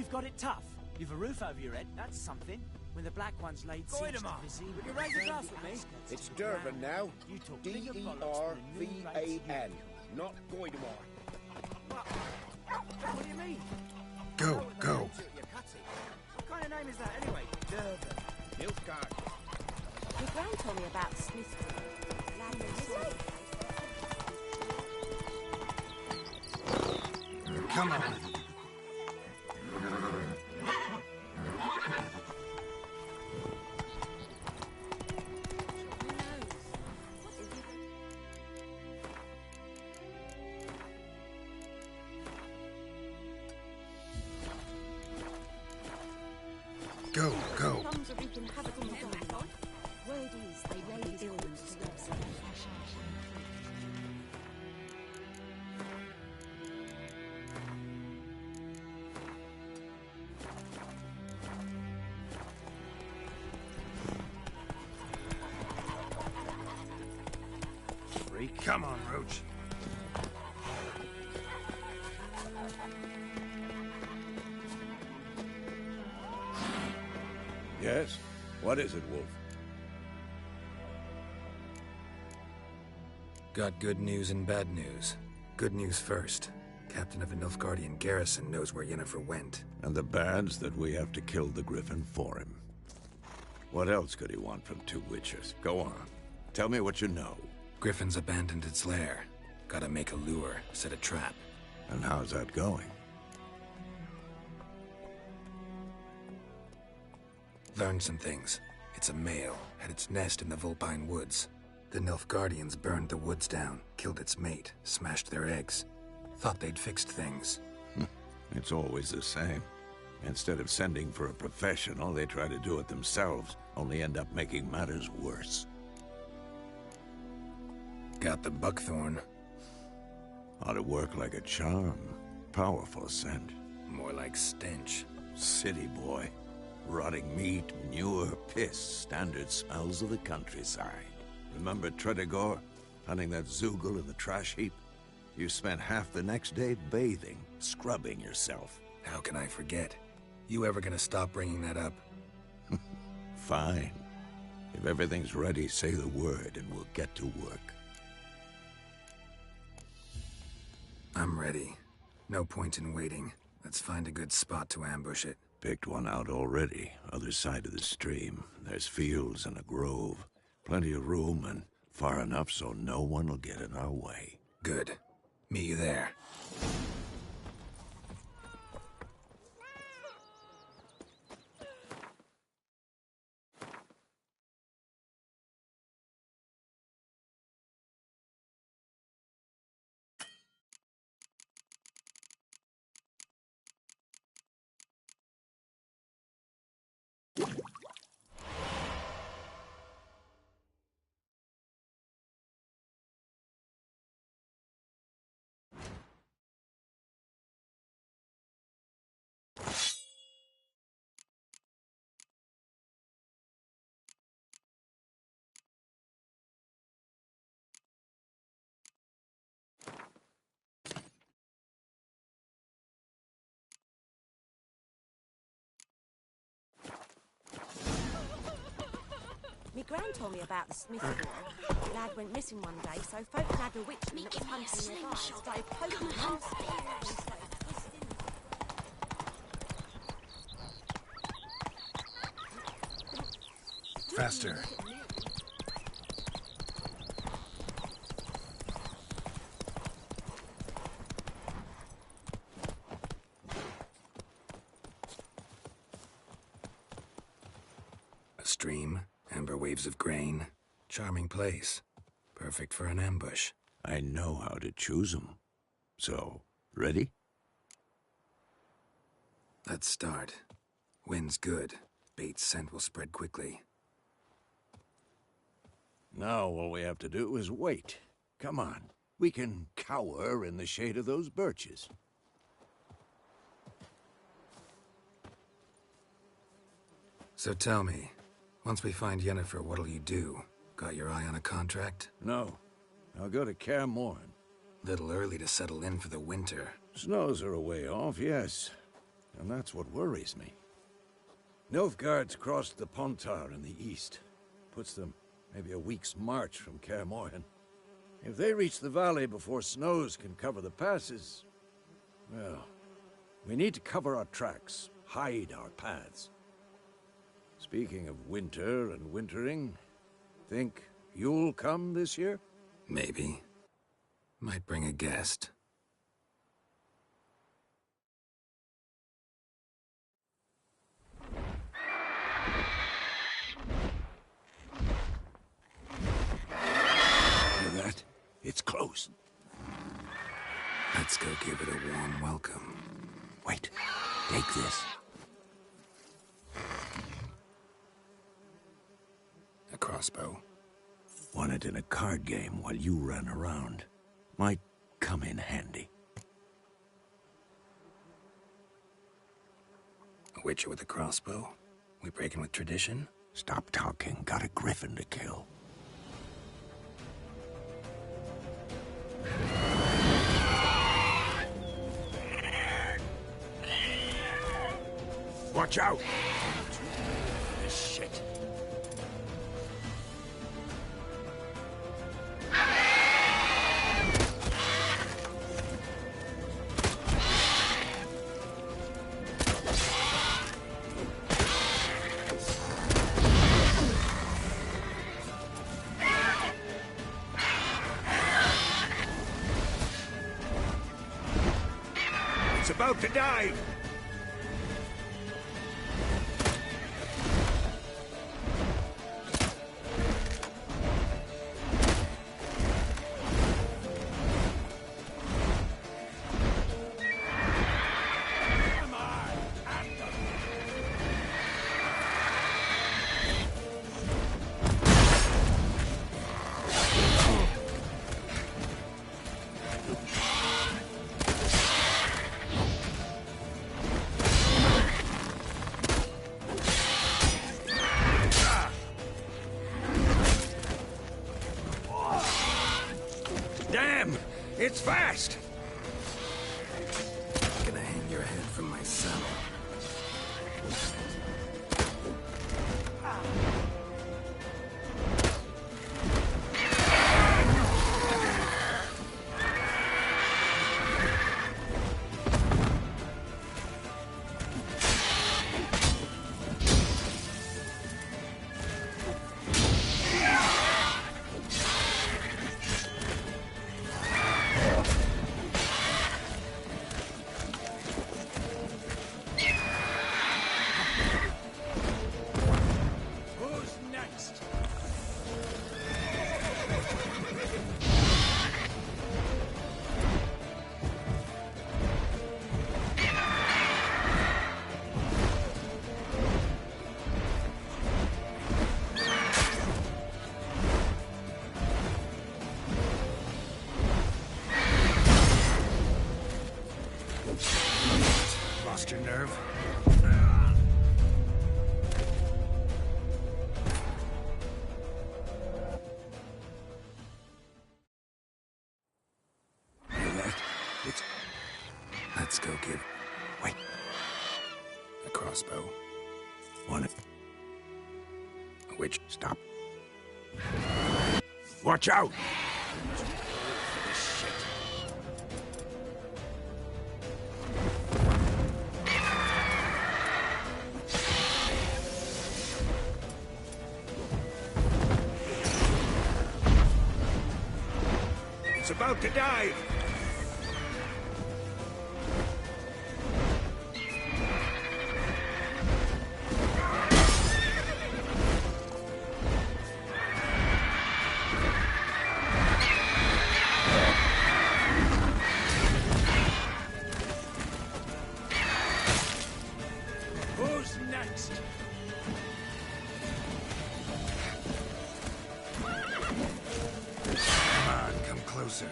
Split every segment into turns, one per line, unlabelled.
You've got it tough. You've a roof over your head, that's something. When the Black Ones laid siege to Vizzy...
Would you raise a glass with me?
It's Durban now. D-E-R-V-A-N. Not Goidamar.
What do you mean?
Go, go.
What kind of name is that anyway? Durban.
Nilfgaard.
Your grand told me about Smith.
Come on. Go, go.
Plums are wreaking havoc on the garden. Word is they raid buildings to their
Come on, Roach.
Yes? What is it, Wolf?
Got good news and bad news. Good news first. Captain of the Nilfgaardian garrison knows where Yennefer went.
And the bad's that we have to kill the Griffin for him. What else could he want from two witches? Go on. Tell me what you know.
Griffin's abandoned its lair. Gotta make a lure, set a trap.
And how's that going?
Learned some things. It's a male, had its nest in the Vulpine Woods. The Nilfgaardians burned the woods down, killed its mate, smashed their eggs. Thought they'd fixed things.
It's always the same. Instead of sending for a professional, they try to do it themselves, only end up making matters worse.
Got the buckthorn.
Ought to work like a charm. Powerful scent.
More like stench.
City boy. Rotting meat, manure, piss, standard smells of the countryside. Remember Tredegor? Hunting that Zoogle in the trash heap? You spent half the next day bathing, scrubbing yourself.
How can I forget? You ever gonna stop bringing that up?
Fine. If everything's ready, say the word and we'll get to work.
I'm ready. No point in waiting. Let's find a good spot to ambush it.
Picked one out already, other side of the stream. There's fields and a grove. Plenty of room and far enough so no one will get in our way.
Good. Meet you there.
My gran told me about the Smith boy. Lad went missing one day, so folk had a witchman that was hunting nearby. Started poking holes.
Faster. A stream, amber waves of grain. Charming place. Perfect for an ambush.
I know how to choose them. So, ready?
Let's start. Wind's good. Bait's scent will spread quickly.
Now all we have to do is wait. Come on. We can cower in the shade of those birches.
So tell me, once we find Yennefer, what'll you do? Got your eye on a contract?
No. I'll go to Kaer Morhen.
Little early to settle in for the winter.
Snows are a way off, yes. and that's what worries me. Nilfgaard's crossed the Pontar in the east. Puts them maybe a week's march from Kaer Morhen. If they reach the valley before snows can cover the passes, well, we need to cover our tracks, hide our paths. Speaking of winter and wintering, think you'll come this year?
Maybe. Might bring a guest.
Hear that? It's close.
Let's go give it a warm welcome.
Wait, take this.
A crossbow.
Won it in a card game while you ran around. Might come in handy.
A witcher with a crossbow? We breaking with tradition?
Stop talking. Got a griffin to kill. Watch out! This shit. It's about to dive! Damn! It's fast!
Gonna hang your head from my saddle.
Lost your nerve? Hear that? It's...
Let's go give
Wait.
a crossbow.
Want it?
A witch.
Stop. Watch out! It's about to dive! Who's next?
Come on, come closer.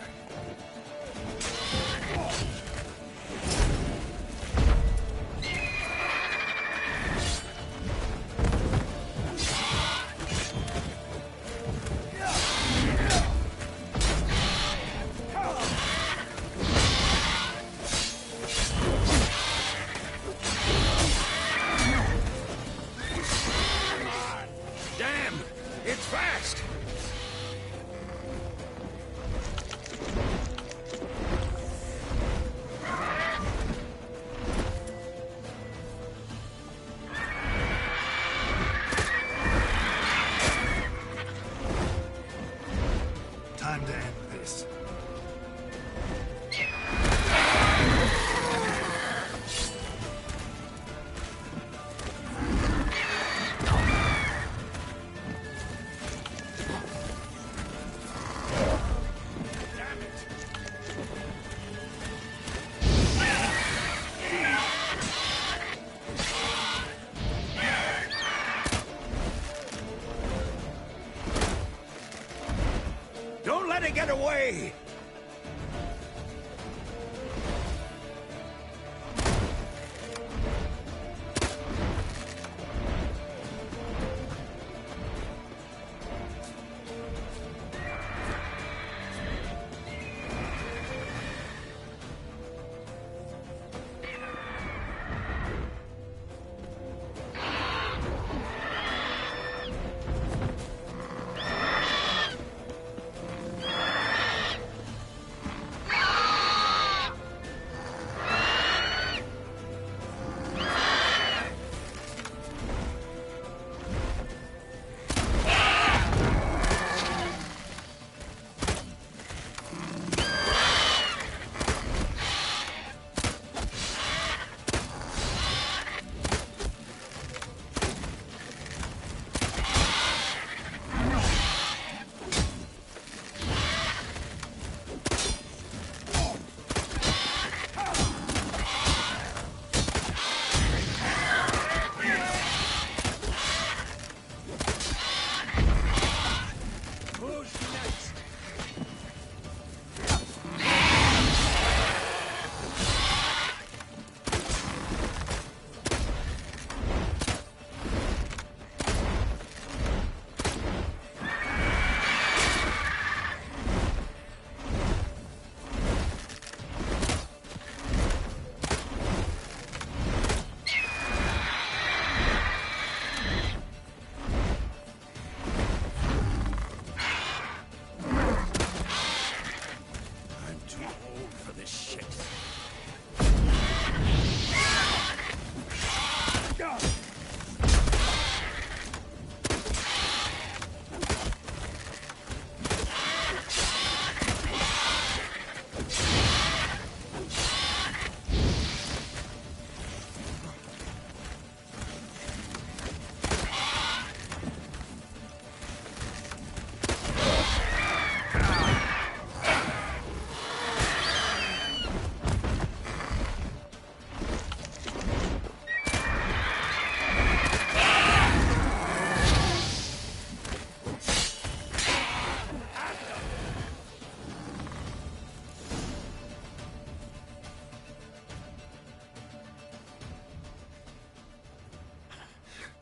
too old for this shit.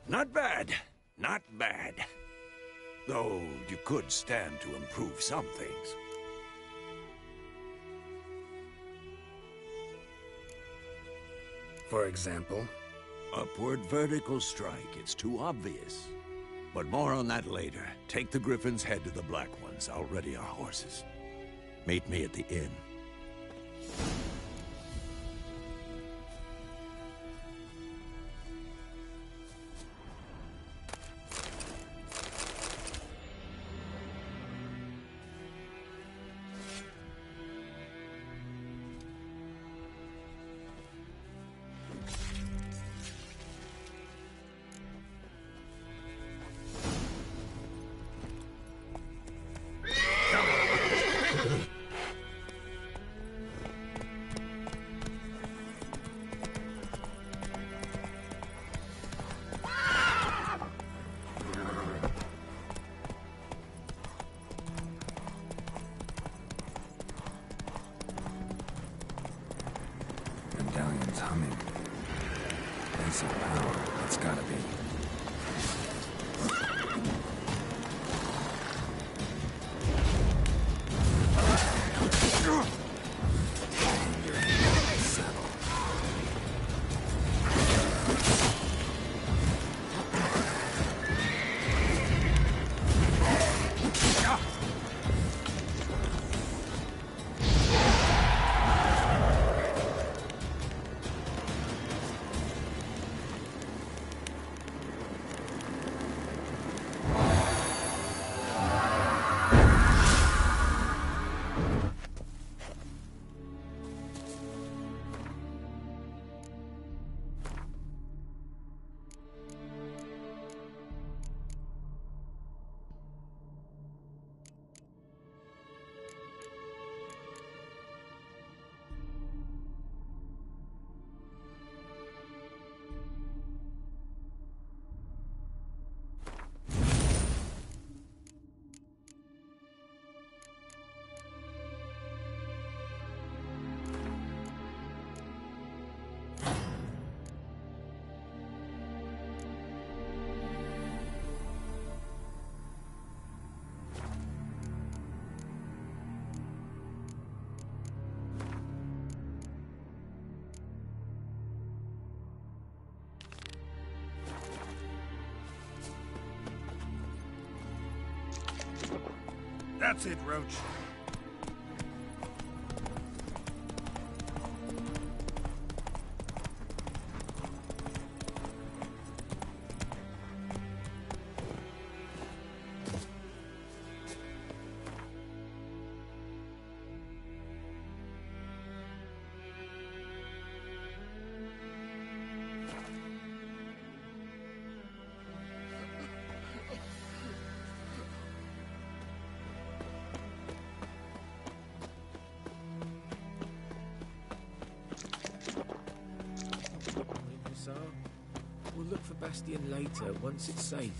Not bad. Not bad. Though you could stand to improve some things.
For example?
Upward vertical strike. It's too obvious. But more on that later. Take the Griffin's head to the Black Ones. I'll ready our horses. Meet me at the inn.
Medallion's humming. Place of power. It's gotta be.
That's it, Roach.
We'll look for Bastion later, once it's safe.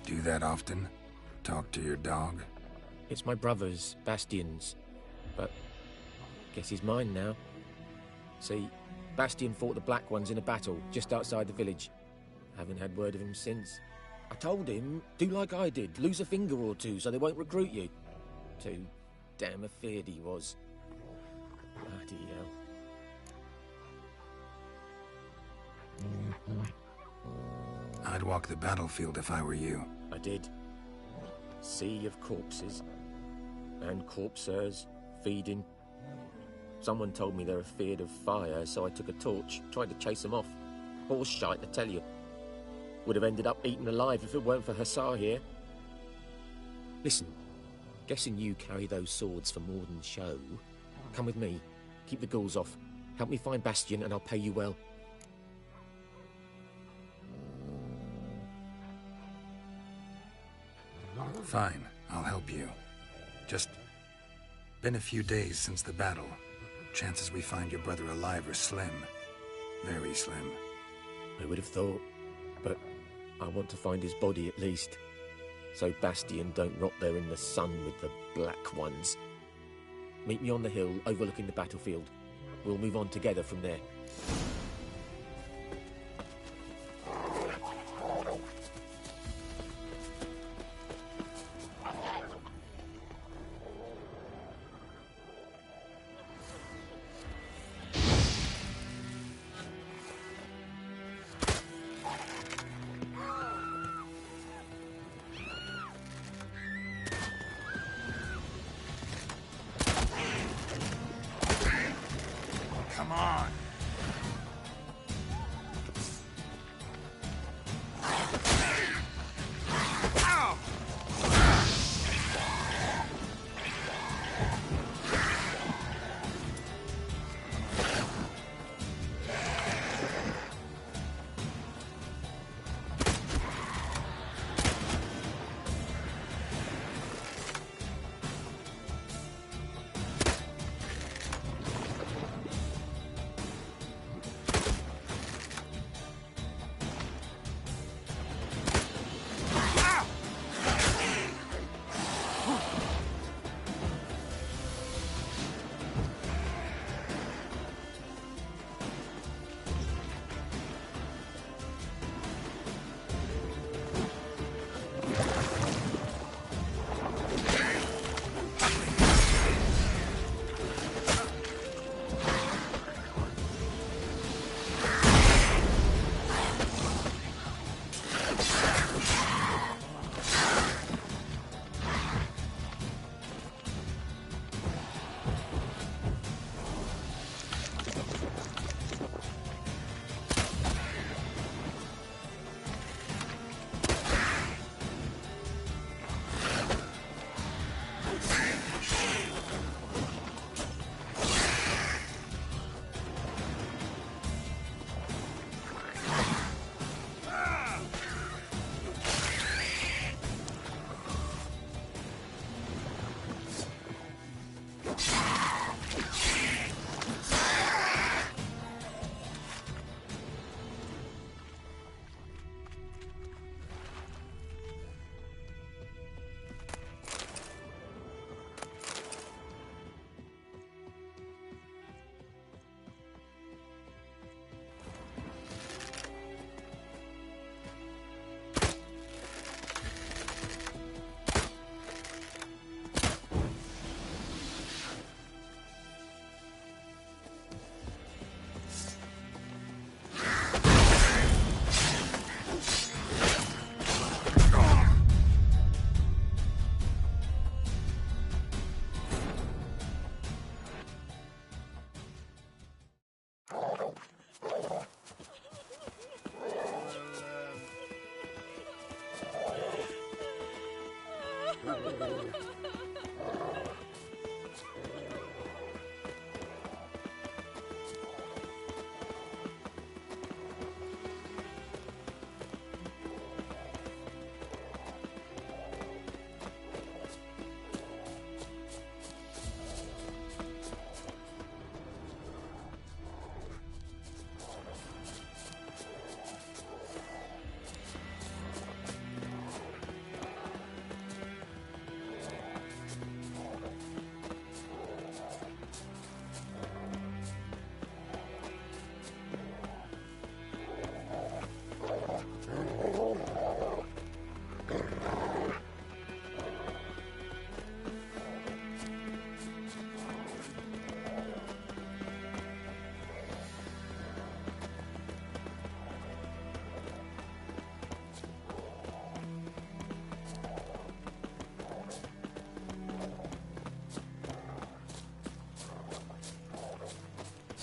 Do that often? Talk to your dog?
It's my brother's, Bastion's. But guess he's mine now. See, Bastion fought the Black Ones in a battle just outside the village. Haven't had word of him since. I told him, do like I did, lose a finger or two so they won't recruit you. Too damn afeard he was. Bloody hell.
I'd walk the battlefield if I were you.
I did. Sea of corpses. And corpsers, feeding. Someone told me they're afeard of fire, so I took a torch, tried to chase them off. Horse shite, I tell you. Would have ended up eaten alive if it weren't for Hussar here. Listen, guessing you carry those swords for more than show. Come with me. Keep the ghouls off. Help me find Bastion and I'll pay you well.
Fine, I'll help you. Just been a few days since the battle. Chances we find your brother alive are slim. Very slim.
I would have thought, but I want to find his body at least. So Bastion don't rot there in the sun with the Black Ones. Meet me on the hill overlooking the battlefield. We'll move on together from there.
Come on.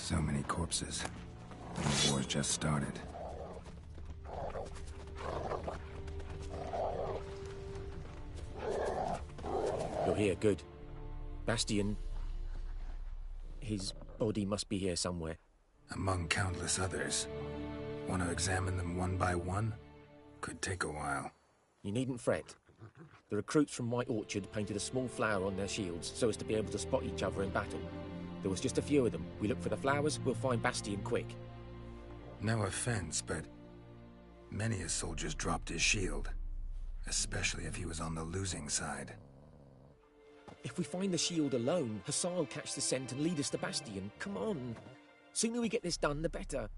So many corpses. And the war's just started.
You're here, good. Bastian... his body must be here somewhere.
Among countless others. Want to examine them one by one? Could take a while.
You needn't fret. The recruits from White Orchard painted a small flower on their shields so as to be able to spot each other in battle. There was just a few of them. We look for the flowers, we'll find Bastian quick.
No offense, but many a soldier's dropped his shield. Especially if he was on the losing side.
If we find the shield alone, Hussar will catch the scent and lead us to Bastian. Come on. Sooner we get this done, the better.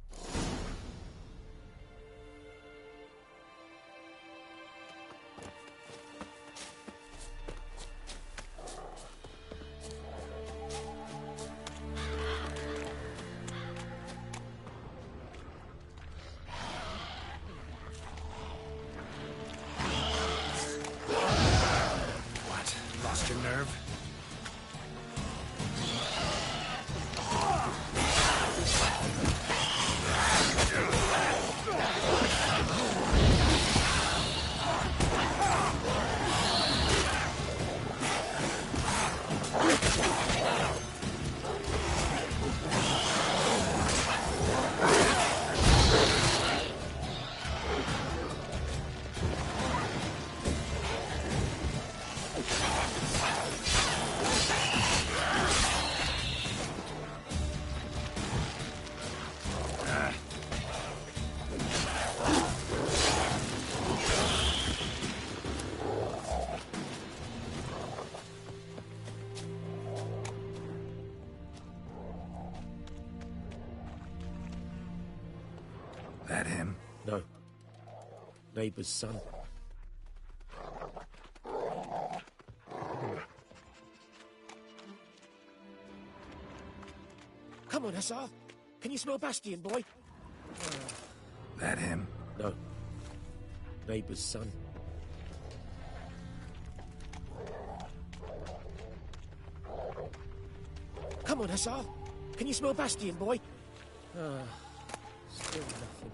Lost your nerve? That him?
No. Neighbour's son. Come on, Hussar. Can you smell Bastian, boy?
That him?
No. Neighbour's son. Come on, Hussar. Can you smell Bastian, boy? Still nothing.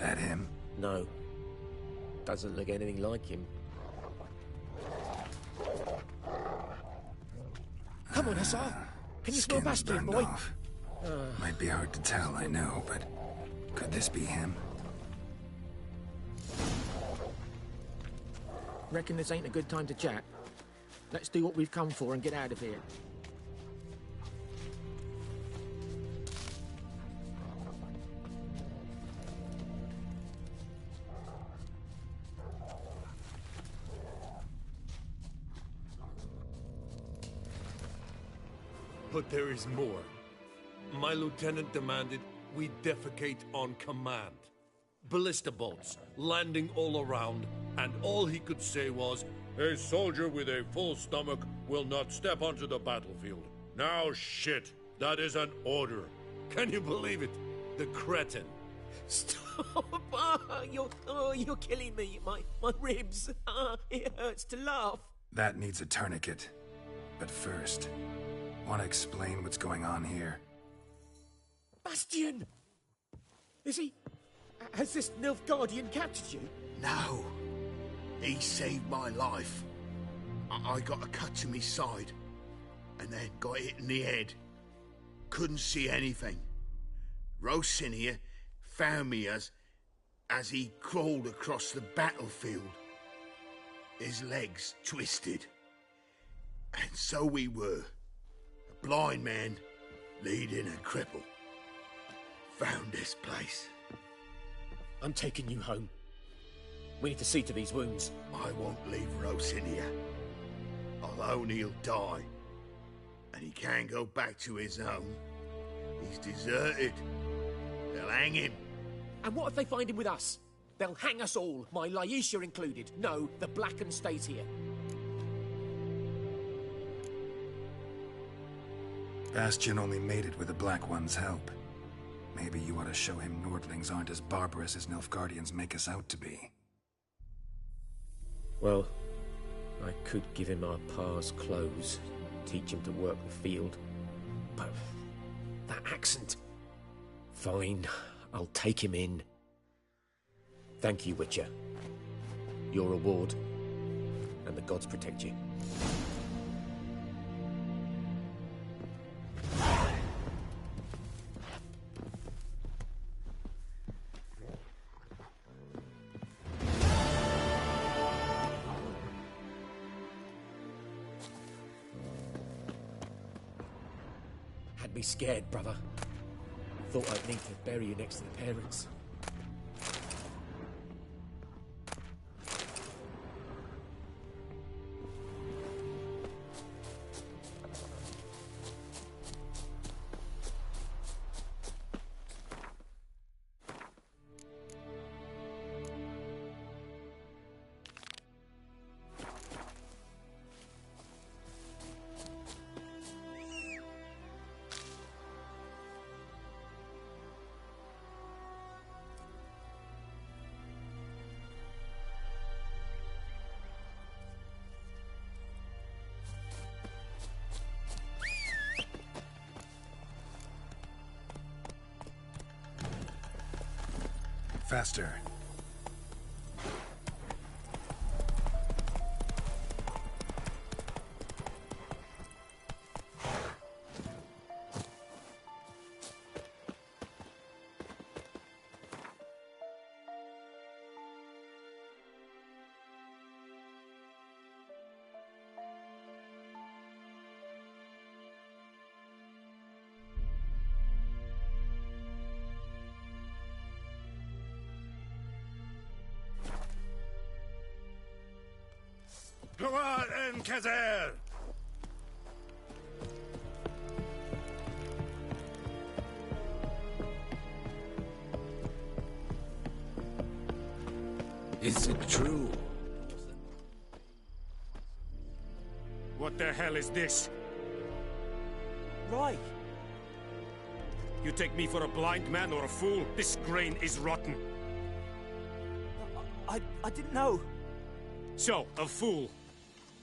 That him?
No. Doesn't look anything like him. Come on, Hussar. Can you smell
Skin's
Bastian,
burned
boy?
off. Might be hard to tell, I know, but could this be him?
Reckon this ain't a good time to chat? Let's do what we've come for and get out of here.
But there is more. My lieutenant demanded we defecate on command. Ballista bolts, landing all around, and all he could say was, "A soldier with a full stomach will not step onto the battlefield." Now shit, that is an order. Can you believe it? The cretin.
Stop! You're killing me. My ribs. It hurts to laugh.
That needs a tourniquet. But first, want to explain what's going on here?
Bastian! Is he... Has this Nilfgaardian captured you?
No. He saved my life. I got a cut to me side, and then got hit in the head. Couldn't see anything. Rocinha found me as he crawled across the battlefield. His legs twisted. And so we were. A blind man leading a cripple. Found this place.
I'm taking you home. We need to see to these wounds.
I won't leave Rocinha. Alone he'll die. And he can't go back to his home. He's deserted. They'll hang him.
And what if they find him with us? They'll hang us all, my Laisha included. No, the Blacken stays here.
Bastion only made it with the Black One's help. Maybe you ought to show him Nordlings aren't as barbarous as Nilfgaardians make us out to be.
Well, I could give him our pa's clothes, teach him to work the field. But that accent... Fine, I'll take him in. Thank you, Witcher. Your reward, and the gods protect you. Had me scared, brother. Thought I'd need to bury you next to the parents.
Faster.
Gloire en Kazer!
Is it true?
What the hell is this?
Right.
You take me for a blind man or a fool? This grain is rotten.
I didn't know.
So, a fool.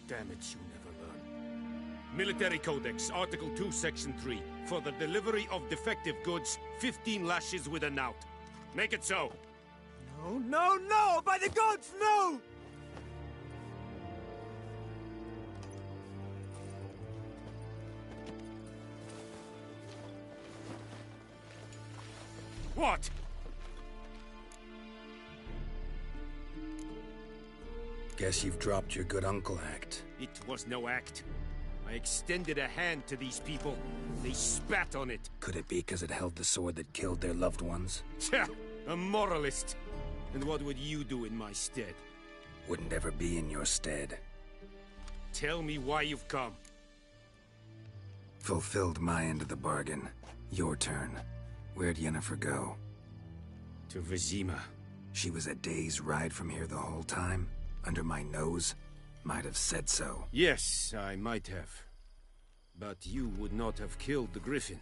Damn it, you never learn. Military Codex, Article 2, Section 3. For the delivery of defective goods, 15 lashes with a knout. Make it so.
No, no, no! By the gods, no!
What?
Guess you've dropped your good uncle act.
It was no act. I extended a hand to these people. They spat on it.
Could it be because it held the sword that killed their loved ones?
Tja, a moralist. And what would you do in my stead?
Wouldn't ever be in your stead.
Tell me why you've come.
Fulfilled my end of the bargain. Your turn. Where'd Yennefer go?
To Vizima.
She was a day's ride from here the whole time? Under my nose? Might have said so.
Yes, I might have. But you would not have killed the griffin.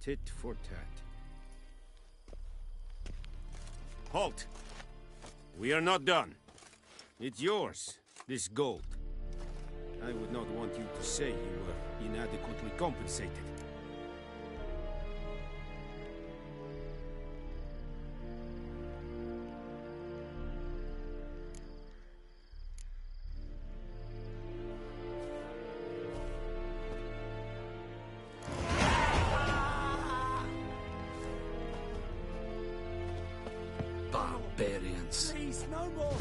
Tit for tat. Halt! We are not done. It's yours, this gold. I would not want you to say you were inadequately compensated.
once.
Please, no more.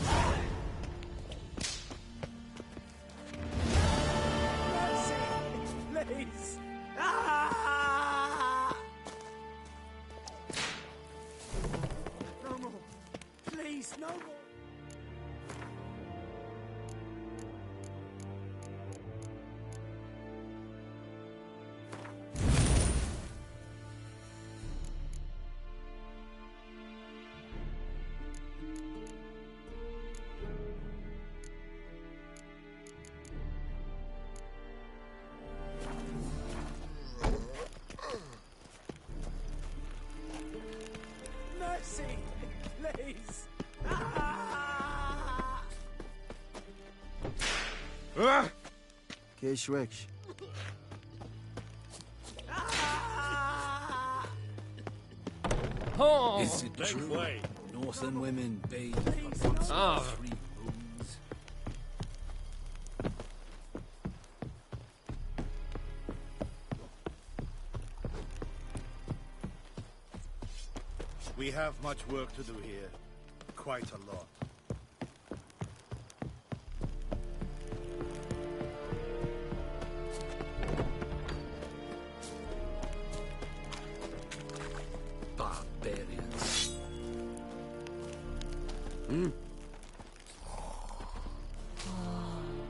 Mercy, please. Ah! No more. Please, no more. Mercy, please. Ah!
Keshweksh.
Ah!
Oh,
Is it
make
true?
way.
Northern women bathe
Please,
once
no.
Ah.
every 3 moons.
We have much work to do here. Quite a lot.
Barbarians.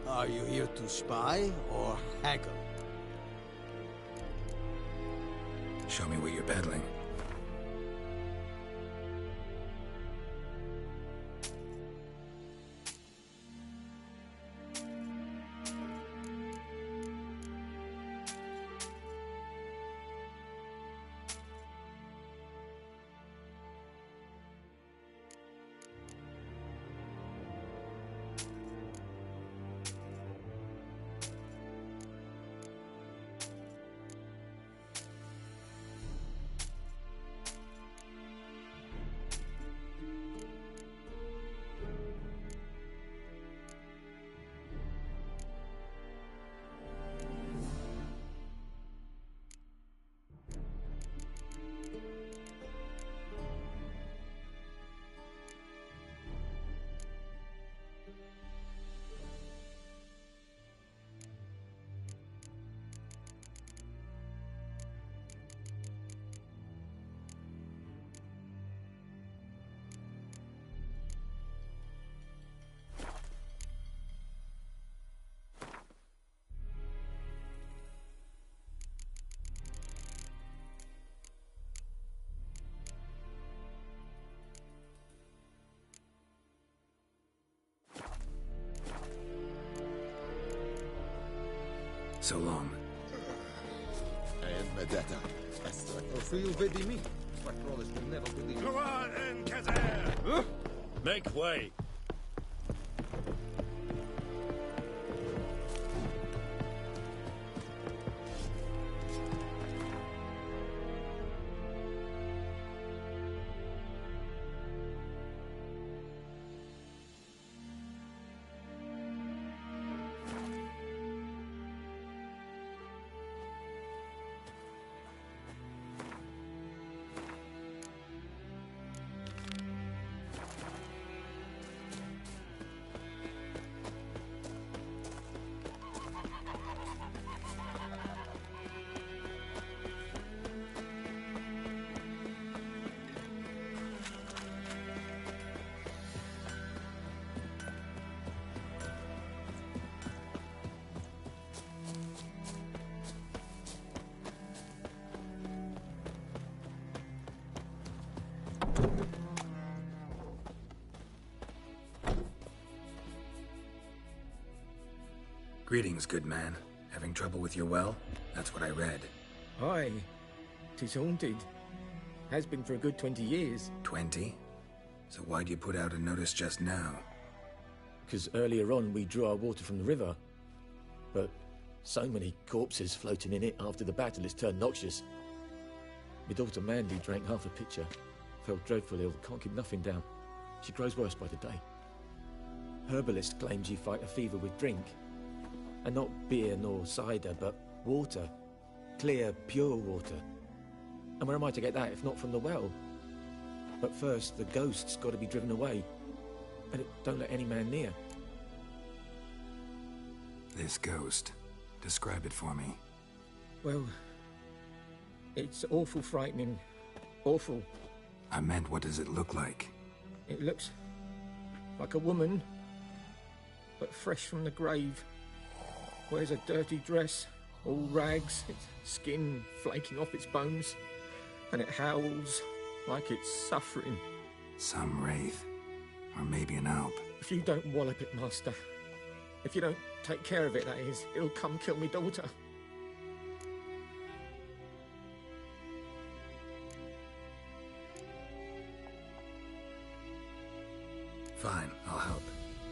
Are you here to spy or haggle?
Show me what you're peddling. So long.
And Medetta.
Go on, Kazar!
Make way.
Greetings, good man. Having trouble with your well? That's what I read.
Aye. 'Tis haunted. Has been for a good 20 years.
20? So why'd you put out a notice just now?
Because earlier on we drew our water from the river. But so many corpses floating in it after the battle it's turned noxious. My daughter Mandy drank half a pitcher. Fell dreadfully ill, can't keep nothing down. She grows worse by the day. Herbalist claims you fight a fever with drink. And not beer nor cider, but water. Clear, pure water. And where am I to get that if not from the well? But first, the ghost's got to be driven away. and it don't let any man near.
This ghost. Describe it for me.
Well, it's awful frightening. Awful.
I meant, what does it look like?
It looks like a woman, but fresh from the grave. Wears a dirty dress, all rags, its skin flaking off its bones, and it howls like it's suffering.
Some wraith. Or maybe an alp.
If you don't wallop it, Master, if you don't take care of it, that is, it'll come kill me daughter.
Fine, I'll help.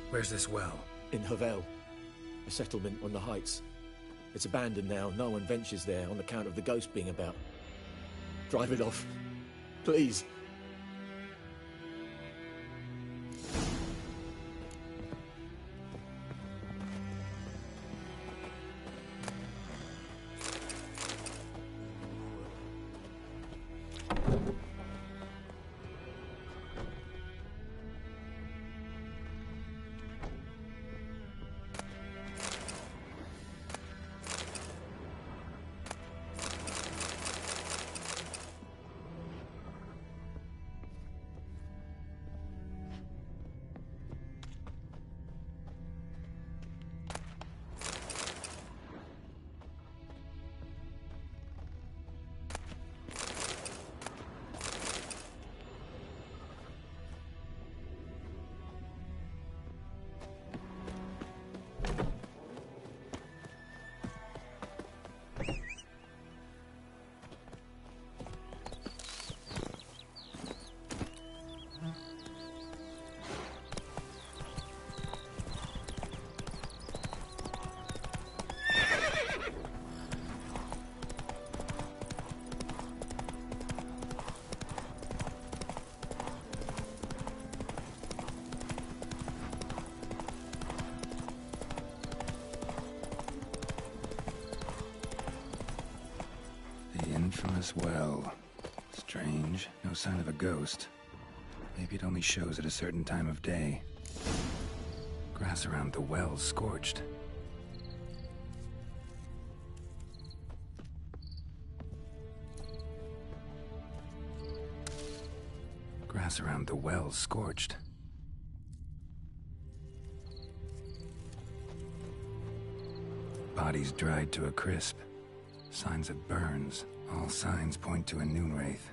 Where's this well?
In Havel, a settlement on the heights. It's abandoned now. No one ventures there on account of the ghost being about. Drive it off, please.
Infamous well. Strange. No sign of a ghost. Maybe it only shows at a certain time of day. Grass around the well's scorched. Grass around the well's scorched. Bodies dried to a crisp. Signs of burns. All signs point to a noon wraith.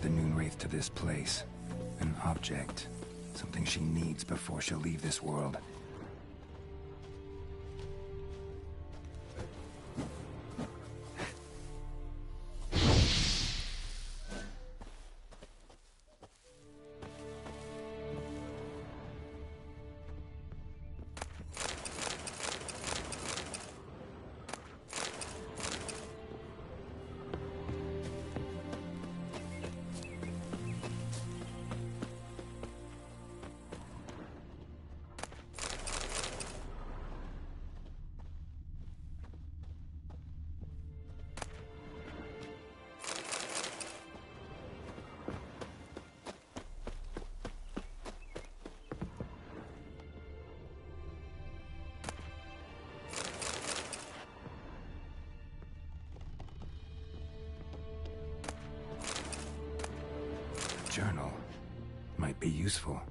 the Noonwraith to this place. An object. Something she needs before she'll leave this world. Journal might be useful.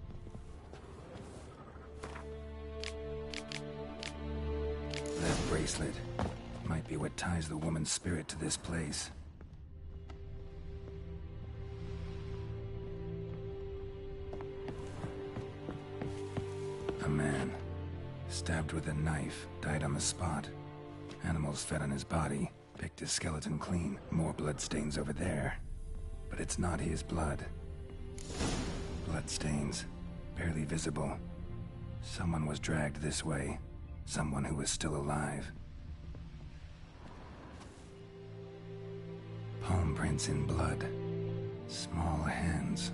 That bracelet might be what ties the woman's spirit to this place. A man, stabbed with a knife, died on the spot. Animals fed on his body, picked his skeleton clean. More bloodstains over there. But it's not his blood. Bloodstains, barely visible. Someone was dragged this way. Someone who was still alive. Palm prints in blood. Small hands.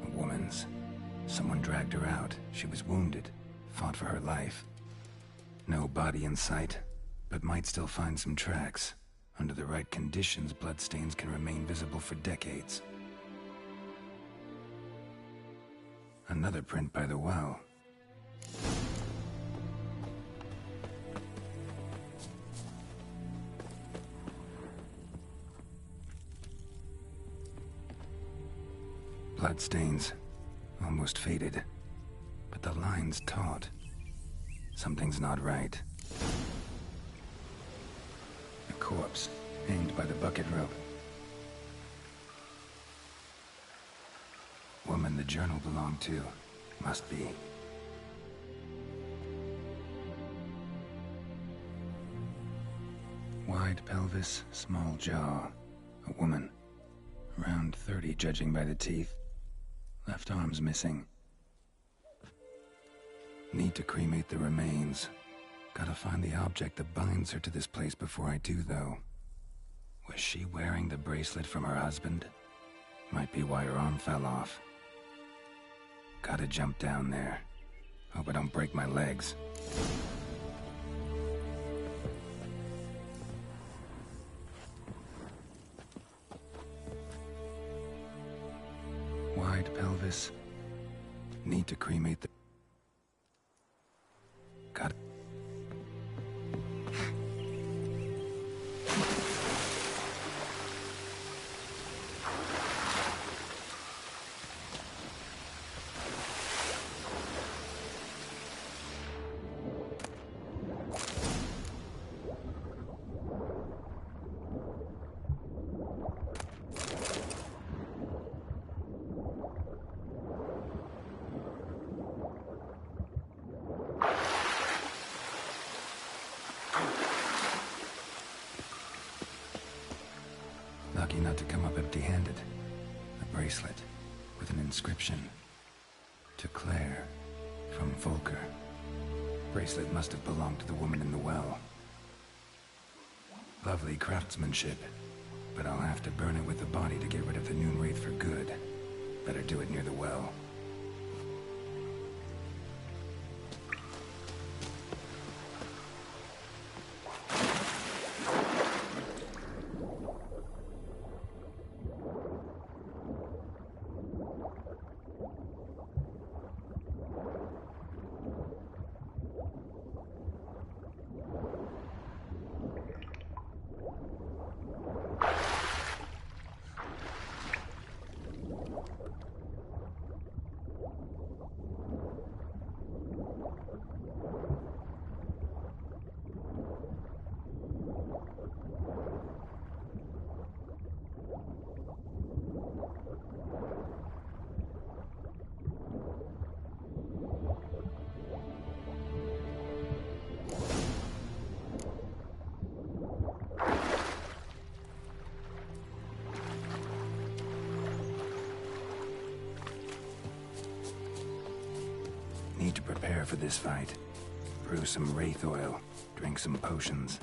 A woman's. Someone dragged her out. She was wounded. Fought for her life. No body in sight, but might still find some tracks. Under the right conditions, bloodstains can remain visible for decades. Another print by the well. Bloodstains, almost faded, but the line's taut. Something's not right. A corpse, hanged by the bucket rope. Woman the journal belonged to. Must be. Wide pelvis, small jaw. A woman. Around 30, judging by the teeth. Left arm's missing. Need to cremate the remains. Gotta find the object that binds her to this place before I do, though. Was she wearing the bracelet from her husband? Might be why her arm fell off. Gotta jump down there. Hope I don't break my legs. Wide pelvis. Need to cremate the... Got it. Lucky not to come up empty-handed. A bracelet with an inscription. To Claire, from Volker. Bracelet must have belonged to the woman in the well. Lovely craftsmanship, but I'll have to burn it with the body to get rid of the Noonwraith for good. Better do it near the well. prepare for this fight. Brew some wraith oil, drink some potions.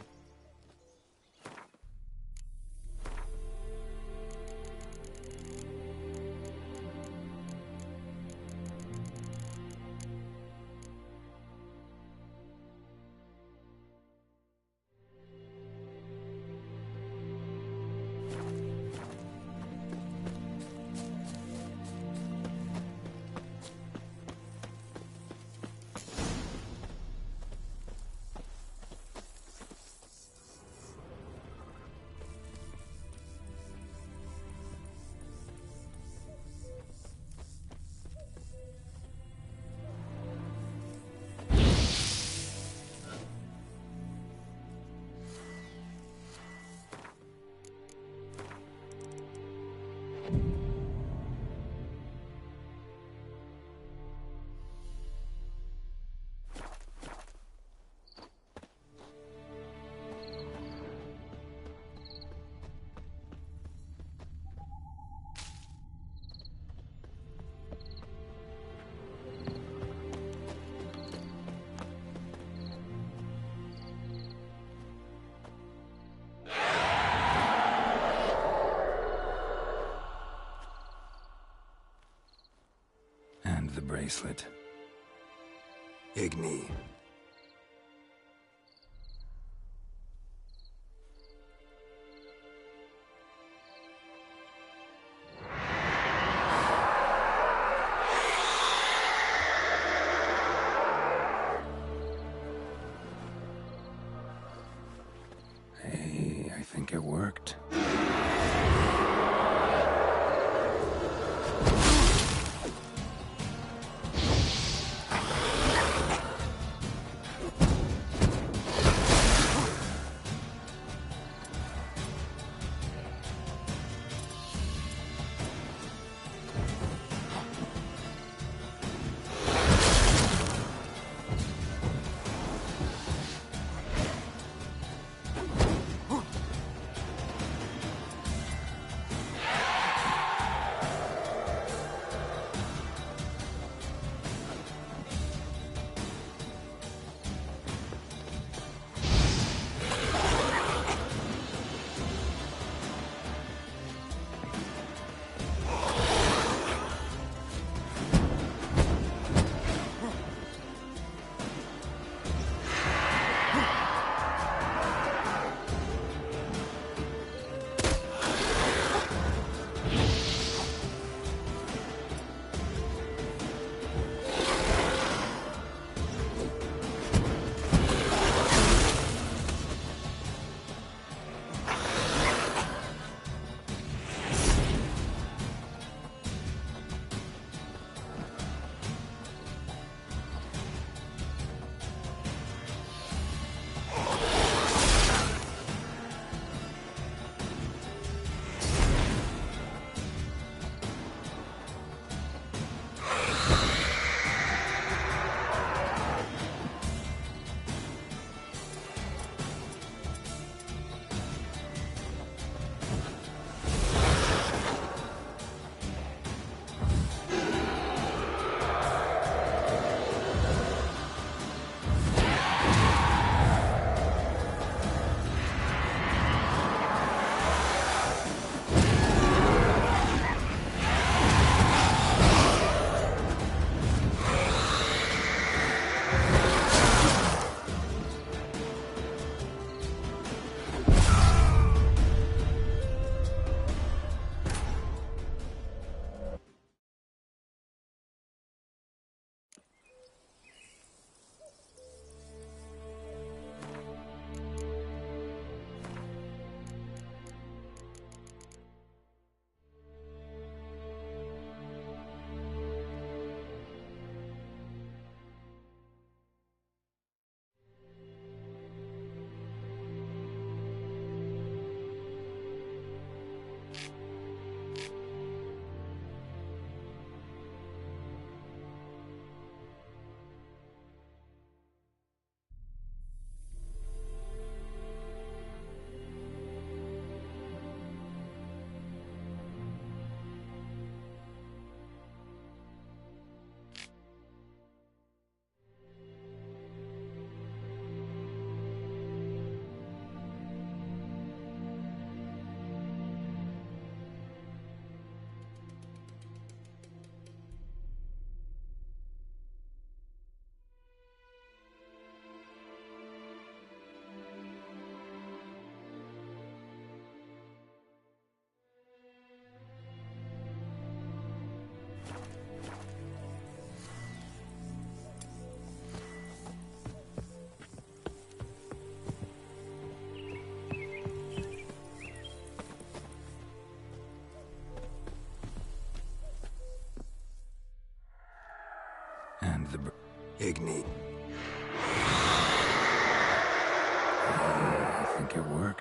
The bracelet. Igni. Hey, I think it worked. Ignite. I think it worked.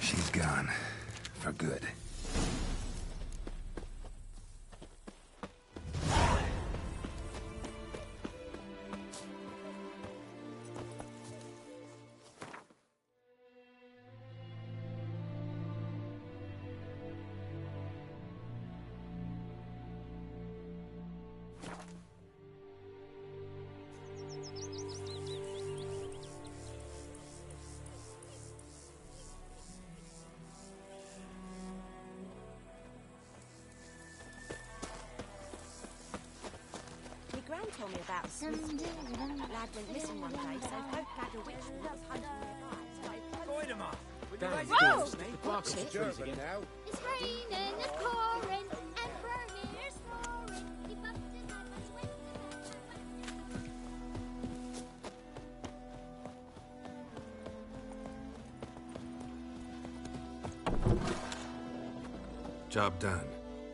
She's gone. For good.
Gran told me about Smith. Lad went missing one day, so folk had a witch that was hunting nearby. So
Void 'em up. With
Damn,
the right
whoa!
skills, mate.
The bark of the trees again.
It's raining, it's pouring, and we're here snoring. He bumped his head, but went
Job done.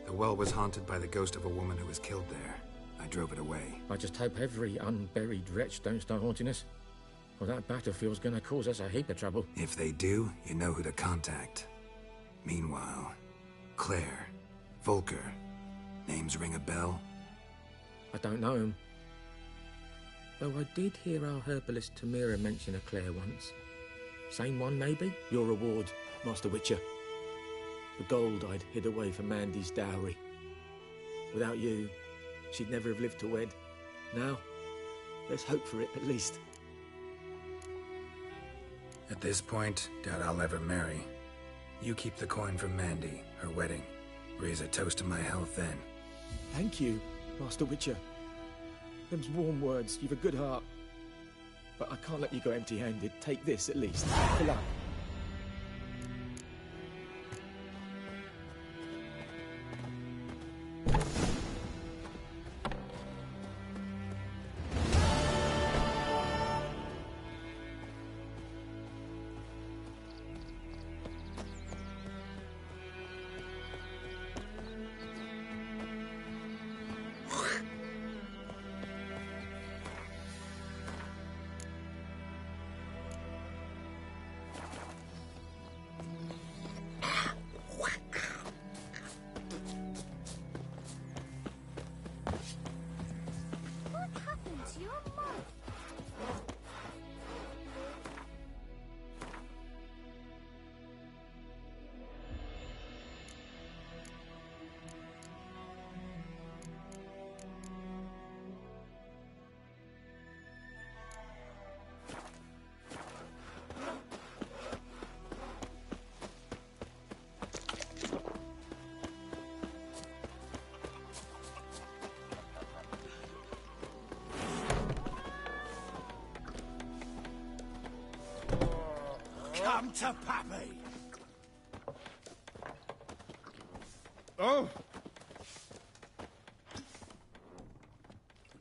The well was haunted by the ghost of a woman who was killed there. I drove it away.
I just hope every unburied wretch don't start haunting us. Well, that battlefield's gonna cause us a heap of trouble.
If they do, you know who to contact. Meanwhile, Claire, Volker, names ring a bell?
I don't know him. Though I did hear our herbalist Tamira mention a Claire once. Same one, maybe? Your reward, Master Witcher. The gold I'd hid away for Mandy's dowry. Without you, she'd never have lived to wed. Now, let's hope for it, at least.
At this point, doubt I'll ever marry. You keep the coin from Mandy, her wedding. Raise a toast to my health then.
Thank you, Master Witcher. Them's warm words. You've a good heart. But I can't let you go empty-handed. Take this, at least. Good luck.
Come to Pappy!
Oh!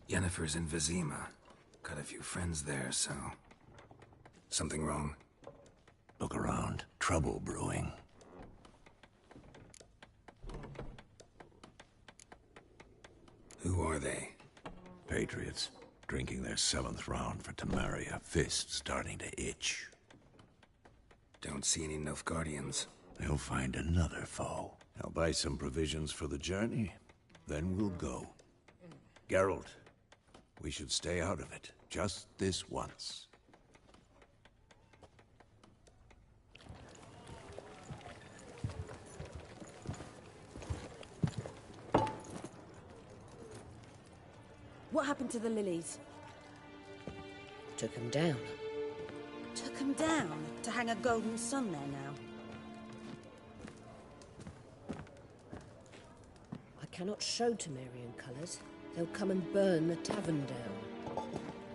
Yennefer's in Vizima. Got a few friends there, so... Something wrong?
Look around. Trouble brewing.
Who are they?
Patriots. Drinking their 7th round for Tamaria. Fist starting to itch.
Don't see any Nilfgaardians.
They'll find another foe. I'll buy some provisions for the journey. Then we'll go. Geralt, we should stay out of it. Just this once.
What happened to the lilies?
Took them down.
Took them down to hang a golden sun there now.
I cannot show Temerian colours. They'll come and burn the tavern down.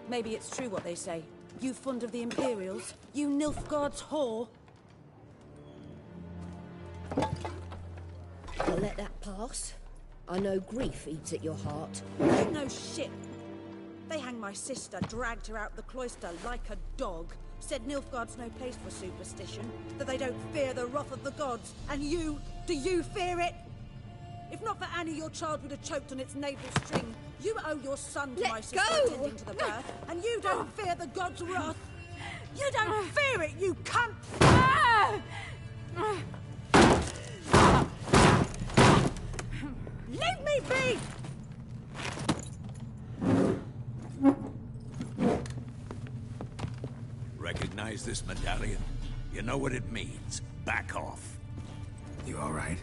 Maybe it's true what they say. You fond of the Imperials? You Nilfgaard's whore?
I'll let that pass. I know grief eats at your heart.
You know shit. They hanged my sister, dragged her out the cloister like a dog. Said Nilfgaard's no place for superstition, that they don't fear the wrath of the gods. And you, do you fear it? If not for Annie, your child would have choked on its navel string. You owe your son to my sister attending to the birth, and you don't fear the gods' wrath. You don't fear it, you cunt! Leave me be!
Recognize this medallion? You know what it means. Back off.
You all right?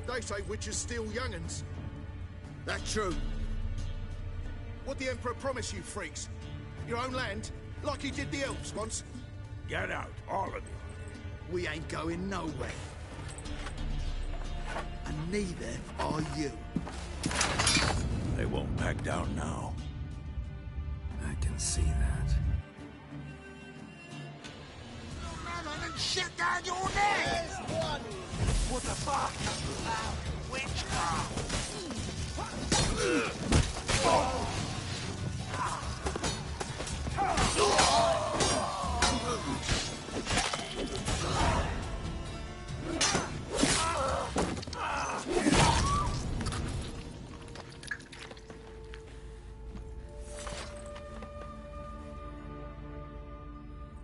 They say witches steal young'uns. That true. What the Emperor promise you, freaks? Your own land? Like he did the elves once?
Get out, all of you.
We ain't going nowhere. And neither are you.
They won't back down now.
I can see that.
And shit down your neck! What the fuck? Witchcraft!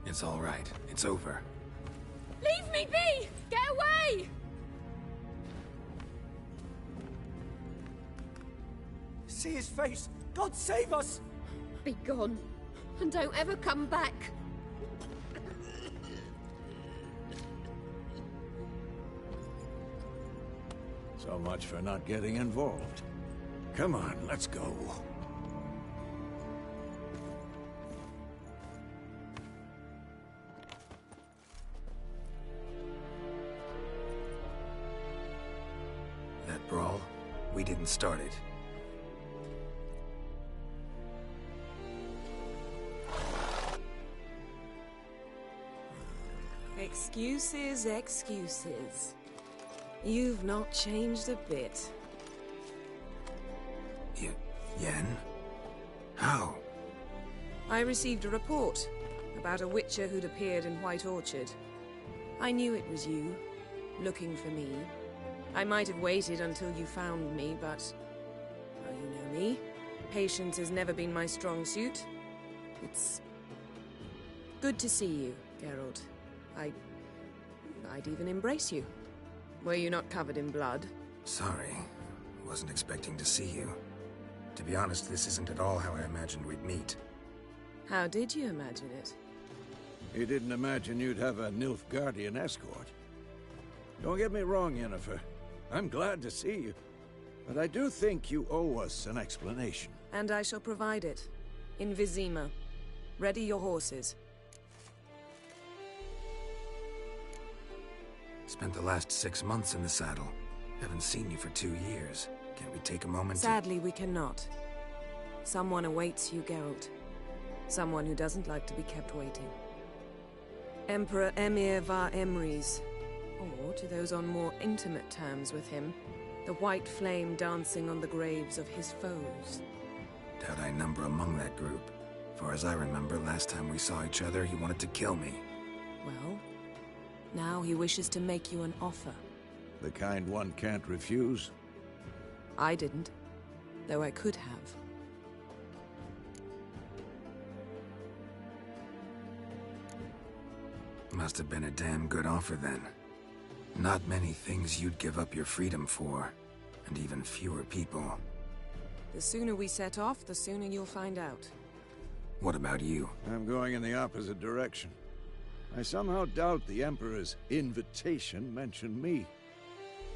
It's all right. It's over.
Leave me be! Get away!
See his face! God save us!
Be gone, and don't ever come back.
So much for not getting involved. Come on, let's go.
That brawl, we didn't start it.
Excuses, excuses. You've not changed a bit.
Yen? How?
I received a report about a witcher who'd appeared in White Orchard. I knew it was you, looking for me. I might have waited until you found me, but... well, you know me. Patience has never been my strong suit. It's... good to see you, Geralt. I'd even embrace you. Were you not covered in blood?
Sorry. Wasn't expecting to see you. To be honest, this isn't at all how I imagined we'd meet.
How did you imagine it?
You didn't imagine you'd have a Nilfgaardian escort. Don't get me wrong, Yennefer. I'm glad to see you. But I do think you owe us an explanation.
And I shall provide it. In Vizima. Ready your horses.
Spent the last 6 months in the saddle. Haven't seen you for 2 years. Can't we take a moment
Sadly, we cannot. Someone awaits you, Geralt. Someone who doesn't like to be kept waiting. Emperor Emir var Emrys. Or, to those on more intimate terms with him, the white flame dancing on the graves of his foes.
Doubt I number among that group. Far as I remember, last time we saw each other, he wanted to kill me.
Well, now he wishes to make you an offer.
The kind one can't refuse?
I didn't, though I could have.
Must have been a damn good offer then. Not many things you'd give up your freedom for, and even fewer people.
The sooner we set off, the sooner you'll find out.
What about you?
I'm going in the opposite direction. I somehow doubt the Emperor's invitation mentioned me.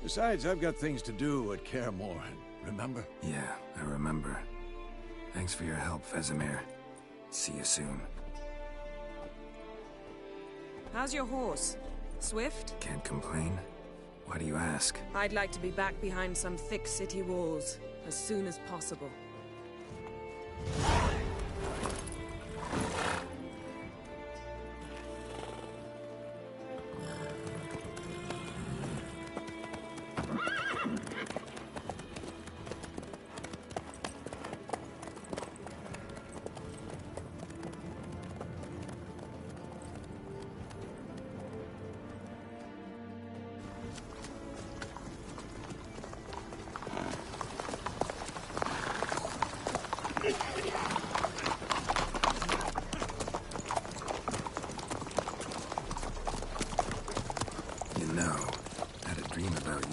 Besides, I've got things to do at Kaer Morhen. remember?
Yeah, I remember. Thanks for your help, Vesemir. See you soon.
How's your horse? Swift?
Can't complain. Why do you ask?
I'd like to be back behind some thick city walls as soon as possible.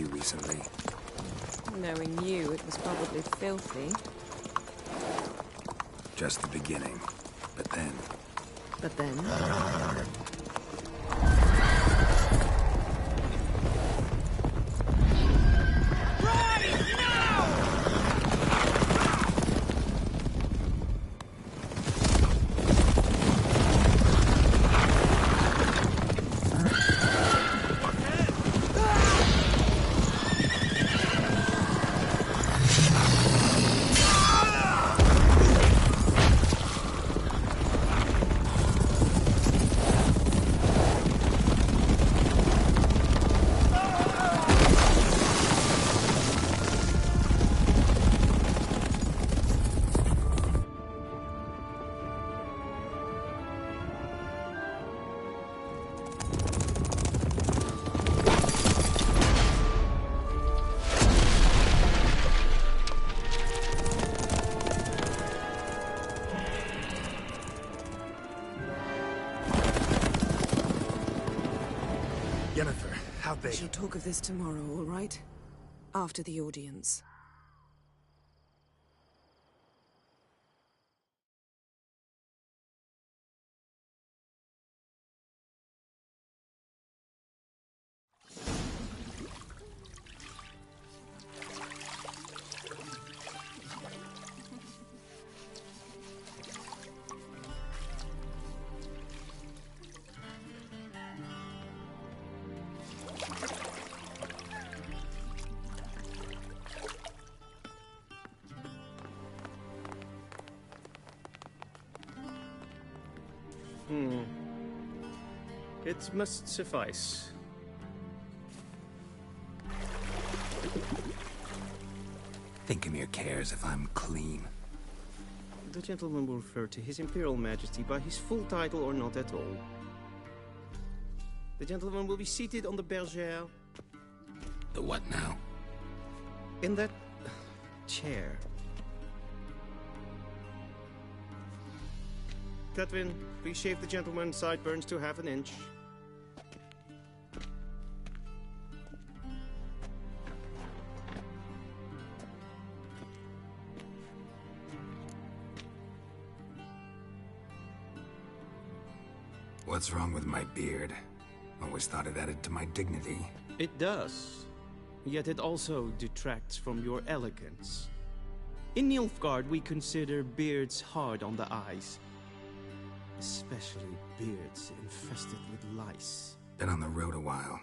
Recently.
Knowing you, it was probably filthy.
Just the beginning. But then...
But then? We shall talk of this tomorrow, all right? After the audience.
It must suffice.
Thinkamir cares if I'm clean.
The gentleman will refer to His Imperial Majesty by his full title or not at all. The gentleman will be seated on the bergère.
The what now?
In that... chair. Catwin, please shave the gentleman's sideburns to half an inch.
What's wrong with my beard? Always thought it added to my dignity.
It does. Yet it also detracts from your elegance. In Nilfgaard, we consider beards hard on the eyes. Especially beards infested with lice.
Been on the road a while.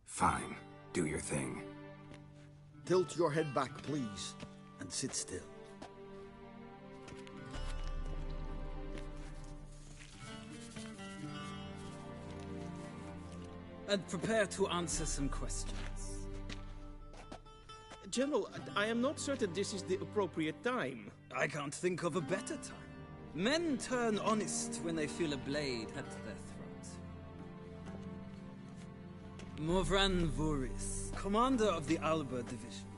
Fine, do your thing.
Tilt your head back, please, and sit still.
And prepare to answer some questions.
General, I am not certain this is the appropriate time.
I can't think of a better time. Men turn honest when they feel a blade at their throat. Morvran Vuris, commander of the Alba Division.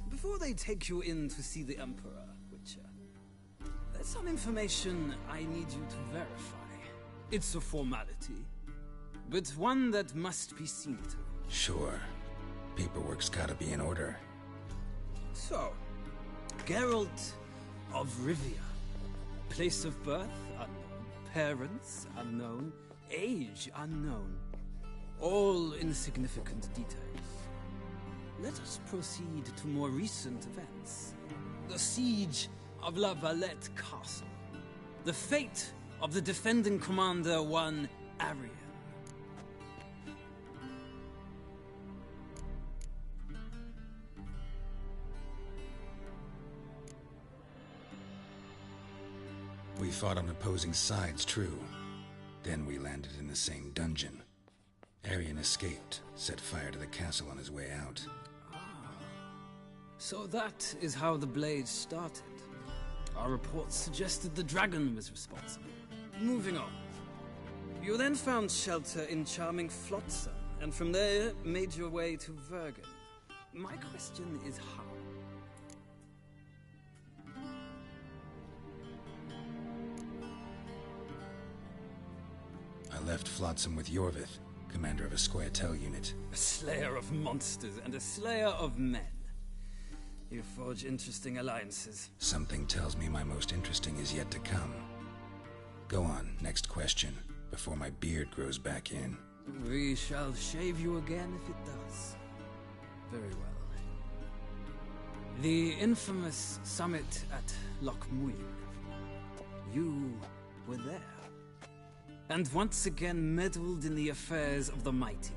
Before they take you in to see the Emperor, Witcher, there's some information I need you to verify. It's a formality, but one that must be seen to.
Sure. Paperwork's gotta be in order.
So, Geralt of Rivia. Place of birth unknown. Parents unknown. Age unknown. All insignificant details. let us proceed to more recent events. The siege of La Valette Castle. The fate of the defending commander, one Arian.
We fought on opposing sides, true. Then we landed in the same dungeon. Arian escaped, set fire to the castle on his way out.
So that is how the blaze started. Our reports suggested the dragon was responsible. Moving on. You then found shelter in charming Flotsam, and from there made your way to Vergen. My question is how?
I left Flotsam with Yorvith, commander of a Squaretel unit.
A slayer of monsters and a slayer of men. You forge interesting alliances.
Something tells me my most interesting is yet to come. Go on, next question, before my beard grows back in.
We shall shave you again if it does. Very well. The infamous summit at Loch Muir. You were there. And once again meddled in the affairs of the mighty.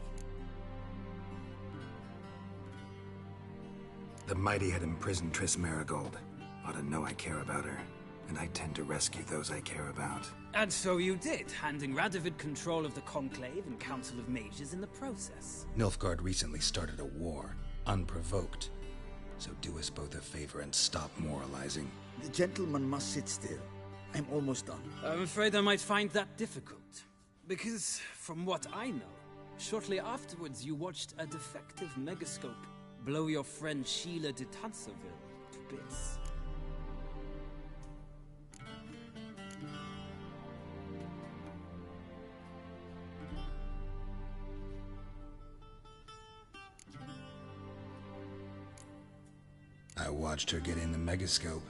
The mighty had imprisoned Triss Marigold. Ought to know I care about her, and I tend to rescue those I care about.
And so you did, handing Radovid control of the Conclave and Council of Mages in the process.
Nilfgaard recently started a war, unprovoked. So do us both a favor and stop moralizing.
The gentleman must sit still. I'm almost done.
I'm afraid I might find that difficult. Because, from what I know, shortly afterwards you watched a defective megascope blow your friend Sheila de Tanserville to bits.
I watched her get in the megascope,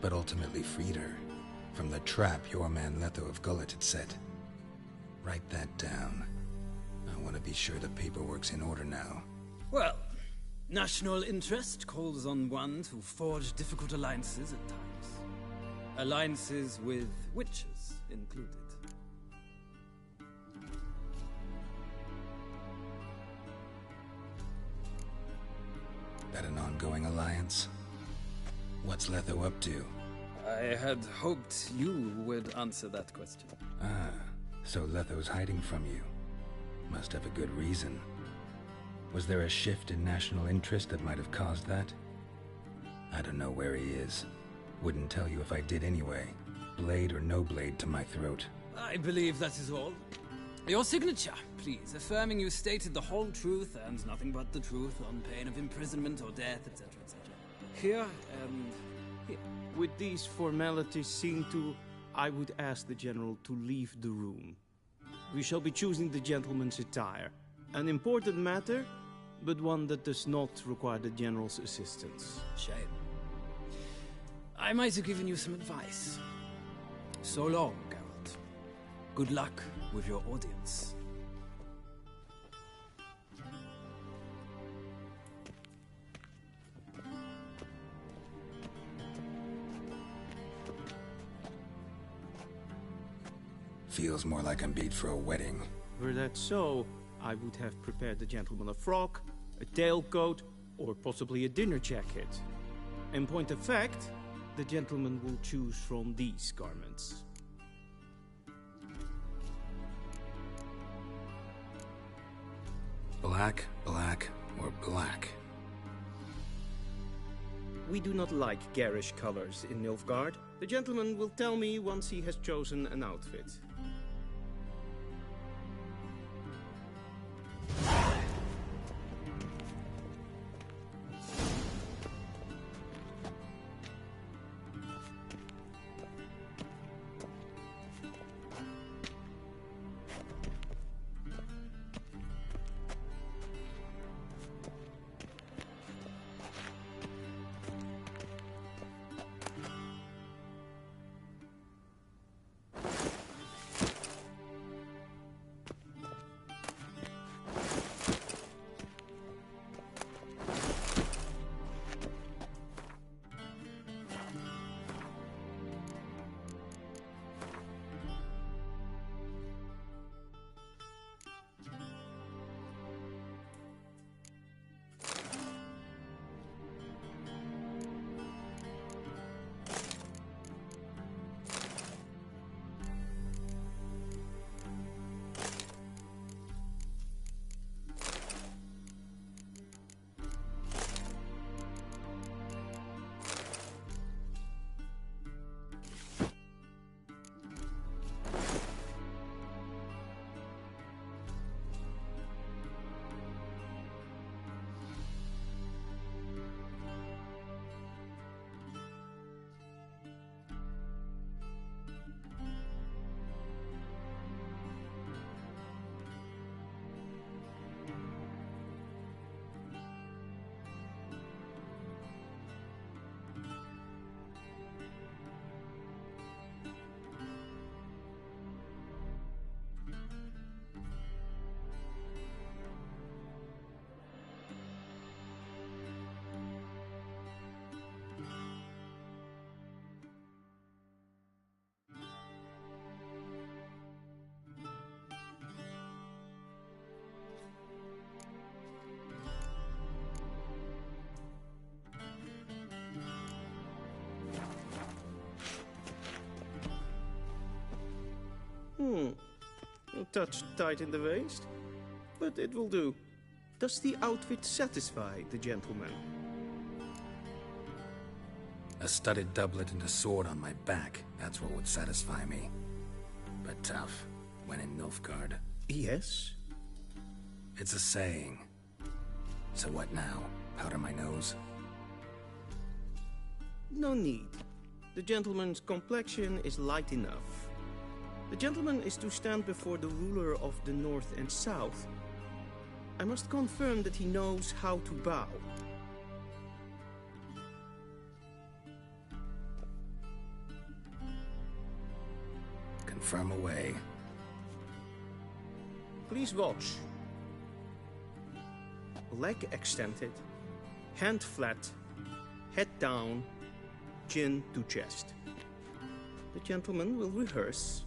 but ultimately freed her from the trap your man Letho of Gullet had set. Write that down. I want to be sure the paperwork's in order now.
Well, national interest calls on one to forge difficult alliances at times. Alliances with witches included.
That an ongoing alliance? What's Letho up to?
I had hoped you would answer that question.
Ah, so Letho's hiding from you. Must have a good reason. Was there a shift in national interest that might have caused that? I don't know where he is. Wouldn't tell you if I did anyway. Blade or no blade to my throat.
I believe that is all. Your signature, please, affirming you stated the whole truth and nothing but the truth on pain of imprisonment or death, etc., etc. Here and here.
With these formalities seen to, I would ask the General to leave the room. We shall be choosing the gentleman's attire. An important matter, but one that does not require the General's assistance.
Shame. I might have given you some advice. So long, Geralt. Good luck with your audience.
Feels more like I'm beat for a wedding.
Were that so, I would have prepared the gentleman a frock, a tailcoat, or possibly a dinner jacket. In point of fact, the gentleman will choose from these garments.
Black, black, or black?
We do not like garish colors in Nilfgaard. The gentleman will tell me once he has chosen an outfit. A touch tight in the waist, but it will do. Does the outfit satisfy the gentleman?
A studded doublet and a sword on my back, that's what would satisfy me. But tough, when in Nilfgaard.
Yes?
It's a saying. So what now? Powder my nose?
No need. The gentleman's complexion is light enough. The gentleman is to stand before the ruler of the North and South. I must confirm that he knows how to bow.
Confirm away.
Please watch. Leg extended, hand flat, head down, chin to chest. The gentleman will rehearse.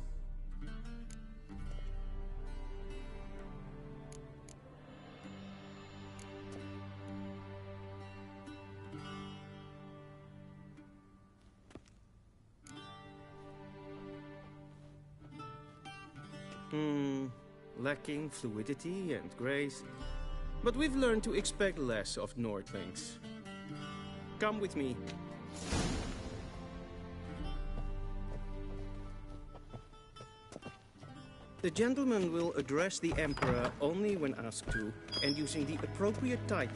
Lacking fluidity and grace. But we've learned to expect less of Nordlings. Come with me. The gentleman will address the Emperor only when asked to, and using the appropriate type.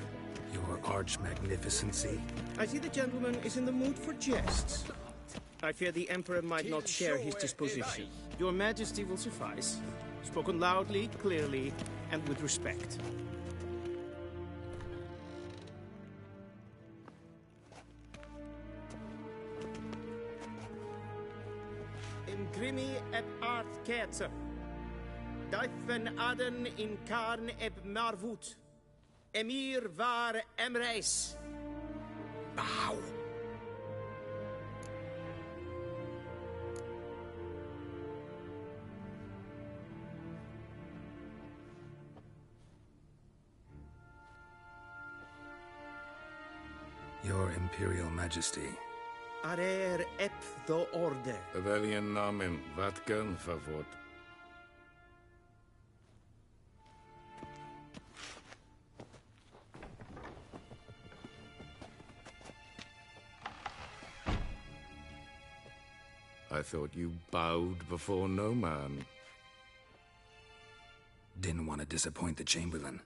Your arch-magnificency?
I see the gentleman is in the mood for jests. I fear the Emperor might not share his disposition. Your Majesty will suffice. Spoken loudly, clearly, and with respect. Imgrimi eb art ketzer. Duifen aden in karn eb marvoet. Emir var emreis.
Bow. Your Imperial Majesty.
Arer ep the orde.
Welchen Namen? Wat gern verwort? I thought you bowed before no man.
Didn't want to disappoint the Chamberlain.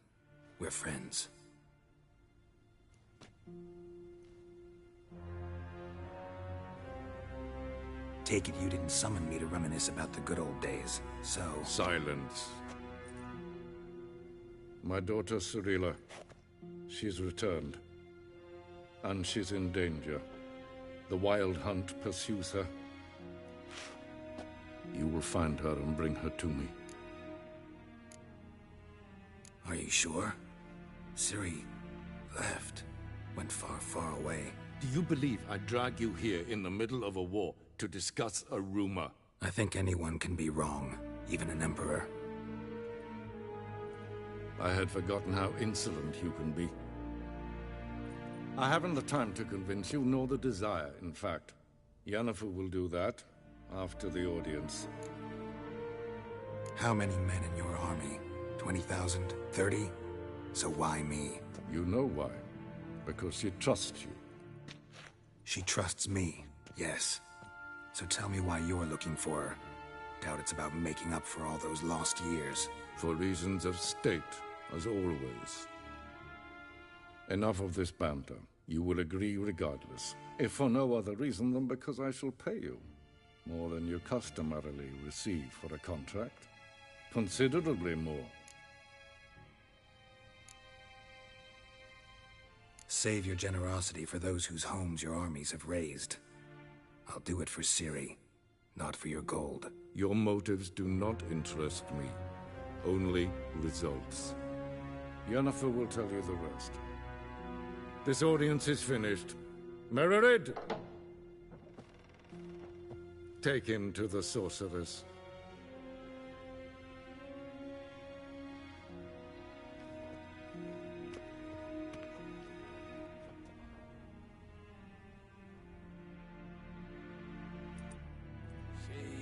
We're friends. Take it you didn't summon me to reminisce about the good old days, so...
Silence. My daughter Cyrilla, she's returned. And she's in danger. The Wild Hunt pursues her. You will find her and bring her to me.
Are you sure? Ciri left. Went far, far away.
Do you believe I'd drag you here in the middle of a war to discuss a rumor?
I think anyone can be wrong, even an emperor.
I had forgotten how insolent you can be. I haven't the time to convince you, nor the desire, in fact. Yennefer will do that after the audience.
How many men in your army? 20,000? 30? So why me?
You know why. Because she trusts you.
She trusts me, yes. So tell me why you're looking for her. Doubt it's about making up for all those lost years.
For reasons of state, as always. Enough of this banter. You will agree regardless. If for no other reason than because I shall pay you. More than you customarily receive for a contract. Considerably more.
Save your generosity for those whose homes your armies have razed. I'll do it for Ciri, not for your gold.
Your motives do not interest me. Only results. Yennefer will tell you the rest. This audience is finished. Mererid! Take him to the sorceress.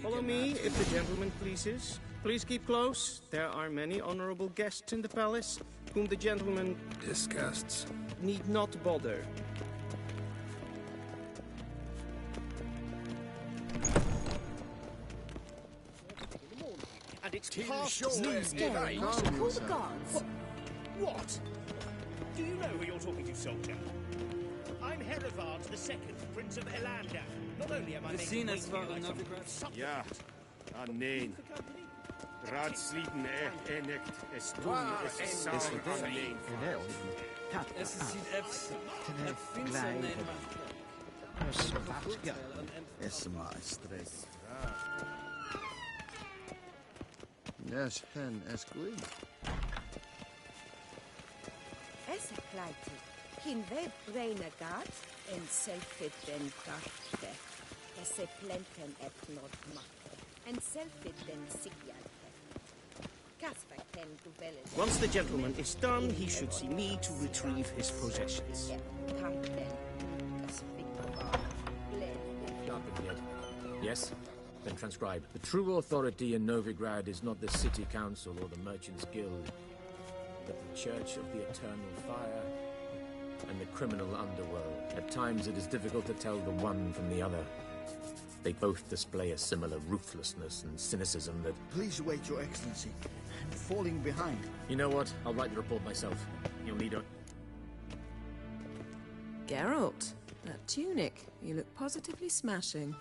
Follow me, if the gentleman pleases. Please keep close. There are many honorable guests in the palace, whom the gentleman...
disgusts.
...need not bother.
And it's
Tim
past
Shaw,
noonday.
I should call the guards.
What? Do you know who you're talking to, soldier? I'm Herivard II, Prince of Elander. Not only am I making way for you like some supplicant,
Ja, nee. Raadsleden echt es tun, es is samen alleen.
Es ist Efse. Efse
Ja, es maestres. Yes, hen es glin.
Es kleite. Kin we braine gat en selfit den krachte. Es plenten et not makke. En selfit den sigjalte. Kasper ken duveles.
Once the gentleman is done, he should see me to retrieve his possessions.
Nothing yet. Yes? Then transcribe. The true authority in Novigrad is not the city council or the merchants' guild, but the Church of the Eternal Fire and the criminal underworld. At times it is difficult to tell the one from the other. They both display a similar ruthlessness and cynicism that...
Please wait, Your Excellency. I'm falling behind.
You know what? I'll write the report myself. You'll need a...
Geralt, that tunic. You look positively smashing.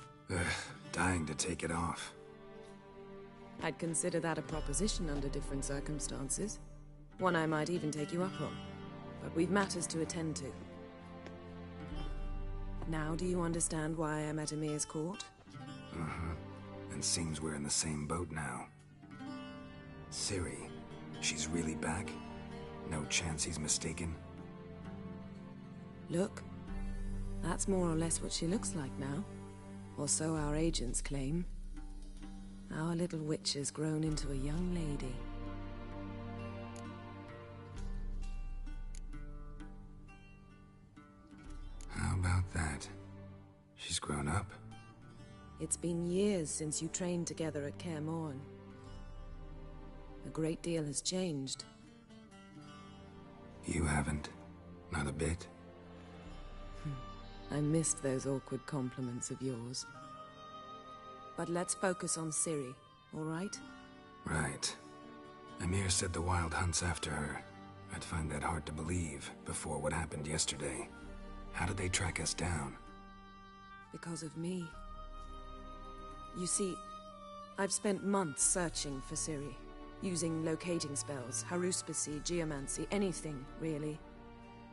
Dying to take it off.
I'd consider that a proposition under different circumstances. One I might even take you up on. But we've matters to attend to. Now do you understand why I'm at Emir's court?
And seems we're in the same boat now. Ciri, she's really back? No chance he's mistaken?
Look, that's more or less what she looks like now. Or so our agents claim. Our little witch has grown into a young lady.
How about that? She's grown up?
It's been years since you trained together at Kaer Morhen. A great deal has changed.
You haven't? Not a bit?
I missed those awkward compliments of yours. But let's focus on Ciri, all right?
Right. Emir said the Wild Hunt's after her. I'd find that hard to believe before what happened yesterday. How did they track us down?
Because of me. You see, I've spent months searching for Ciri, using locating spells, haruspicy, geomancy, anything, really.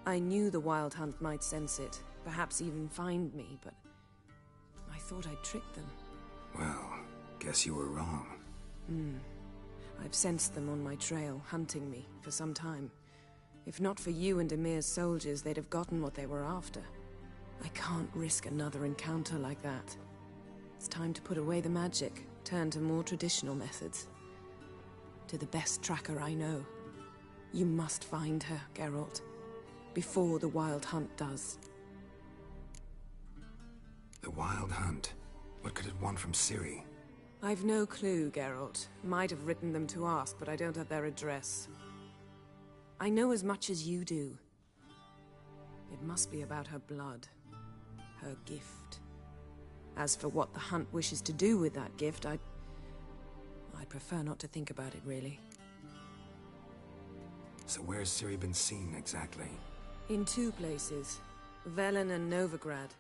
I knew the Wild Hunt might sense it, perhaps even find me, but I thought I'd trick them.
Well, guess you were wrong.
I've sensed them on my trail, hunting me, for some time. If not for you and Emir's soldiers, they'd have gotten what they were after. I can't risk another encounter like that. It's time to put away the magic, turn to more traditional methods. To the best tracker I know. You must find her, Geralt. Before the Wild Hunt does.
The Wild Hunt? What could it want from Ciri?
I've no clue, Geralt. Might have written them to ask, but I don't have their address. I know as much as you do. It must be about her blood. Her gift. As for what the Hunt wishes to do with that gift, I'd prefer not to think about it, really.
So where's Ciri been seen, exactly?
In two places. Velen and Novigrad.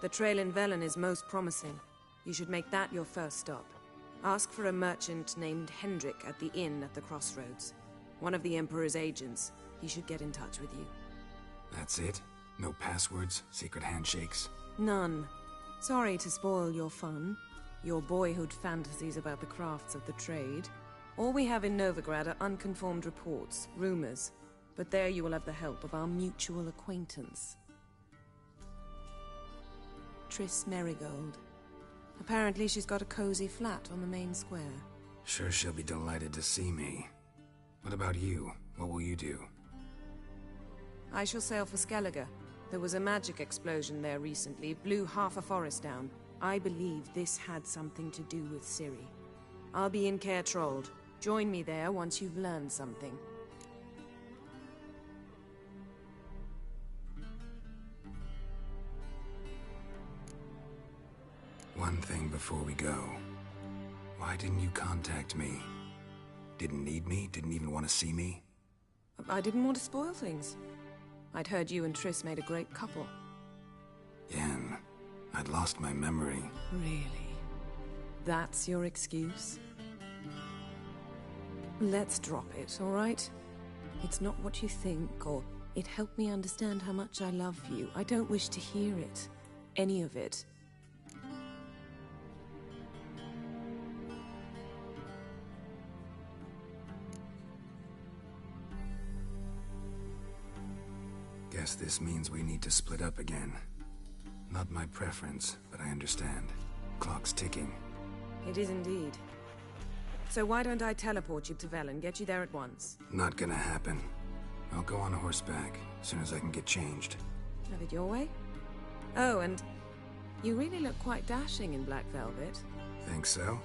The trail in Velen is most promising. You should make that your first stop. Ask for a merchant named Hendrik at the inn at the crossroads. One of the Emperor's agents. He should get in touch with you.
That's it? No passwords? Secret handshakes?
None. Sorry to spoil your fun. Your boyhood fantasies about the crafts of the trade. All we have in Novigrad are unconfirmed reports, rumors. But there you will have the help of our mutual acquaintance. Triss Merigold. Apparently she's got a cozy flat on the main square.
Sure she'll be delighted to see me. What about you? What will you do?
I shall sail for Skellige. There was a magic explosion there recently, blew half a forest down. I believe this had something to do with Ciri. I'll be in Caer Trold. Join me there once you've learned something.
One thing before we go. Why didn't you contact me? Didn't need me? Didn't even want to see me?
I didn't want to spoil things. I'd heard you and Triss made a great couple.
Yen, I'd lost my memory.
Really? That's your excuse? Let's drop it, all right? It's not what you think, or it helped me understand how much I love you. I don't wish to hear it. Any of it.
Guess this means we need to split up again. Not my preference, but I understand. Clock's ticking.
It is indeed. So why don't I teleport you to Vel and get you there at once?
Not gonna happen. I'll go on horseback, as soon as I can get changed.
Have it your way? Oh, and you really look quite dashing in black velvet.
Think so?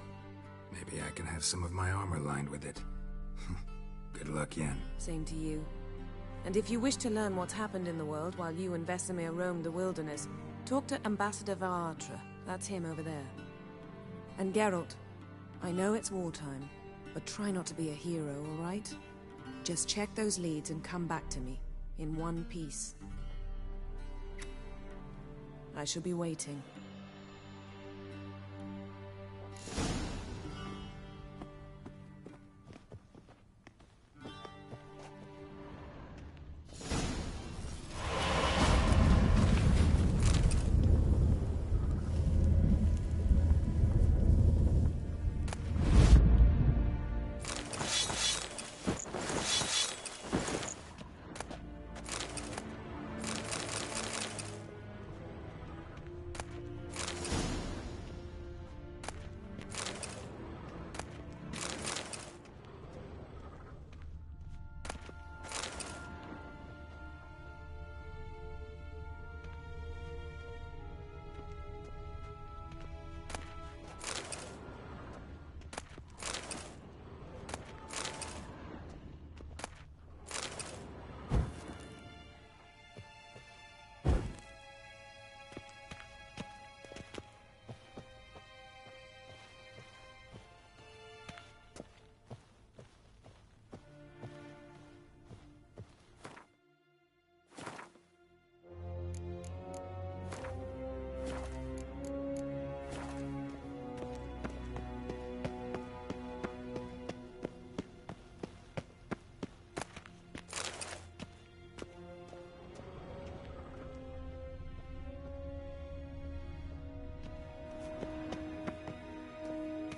Maybe I can have some of my armor lined with it. Good luck, Yen.
Same to you. And if you wish to learn what's happened in the world while you and Vesemir roamed the wilderness, talk to Ambassador Varatra. That's him over there. And Geralt, I know it's wartime, but try not to be a hero, all right? Just check those leads and come back to me, in one piece. I shall be waiting.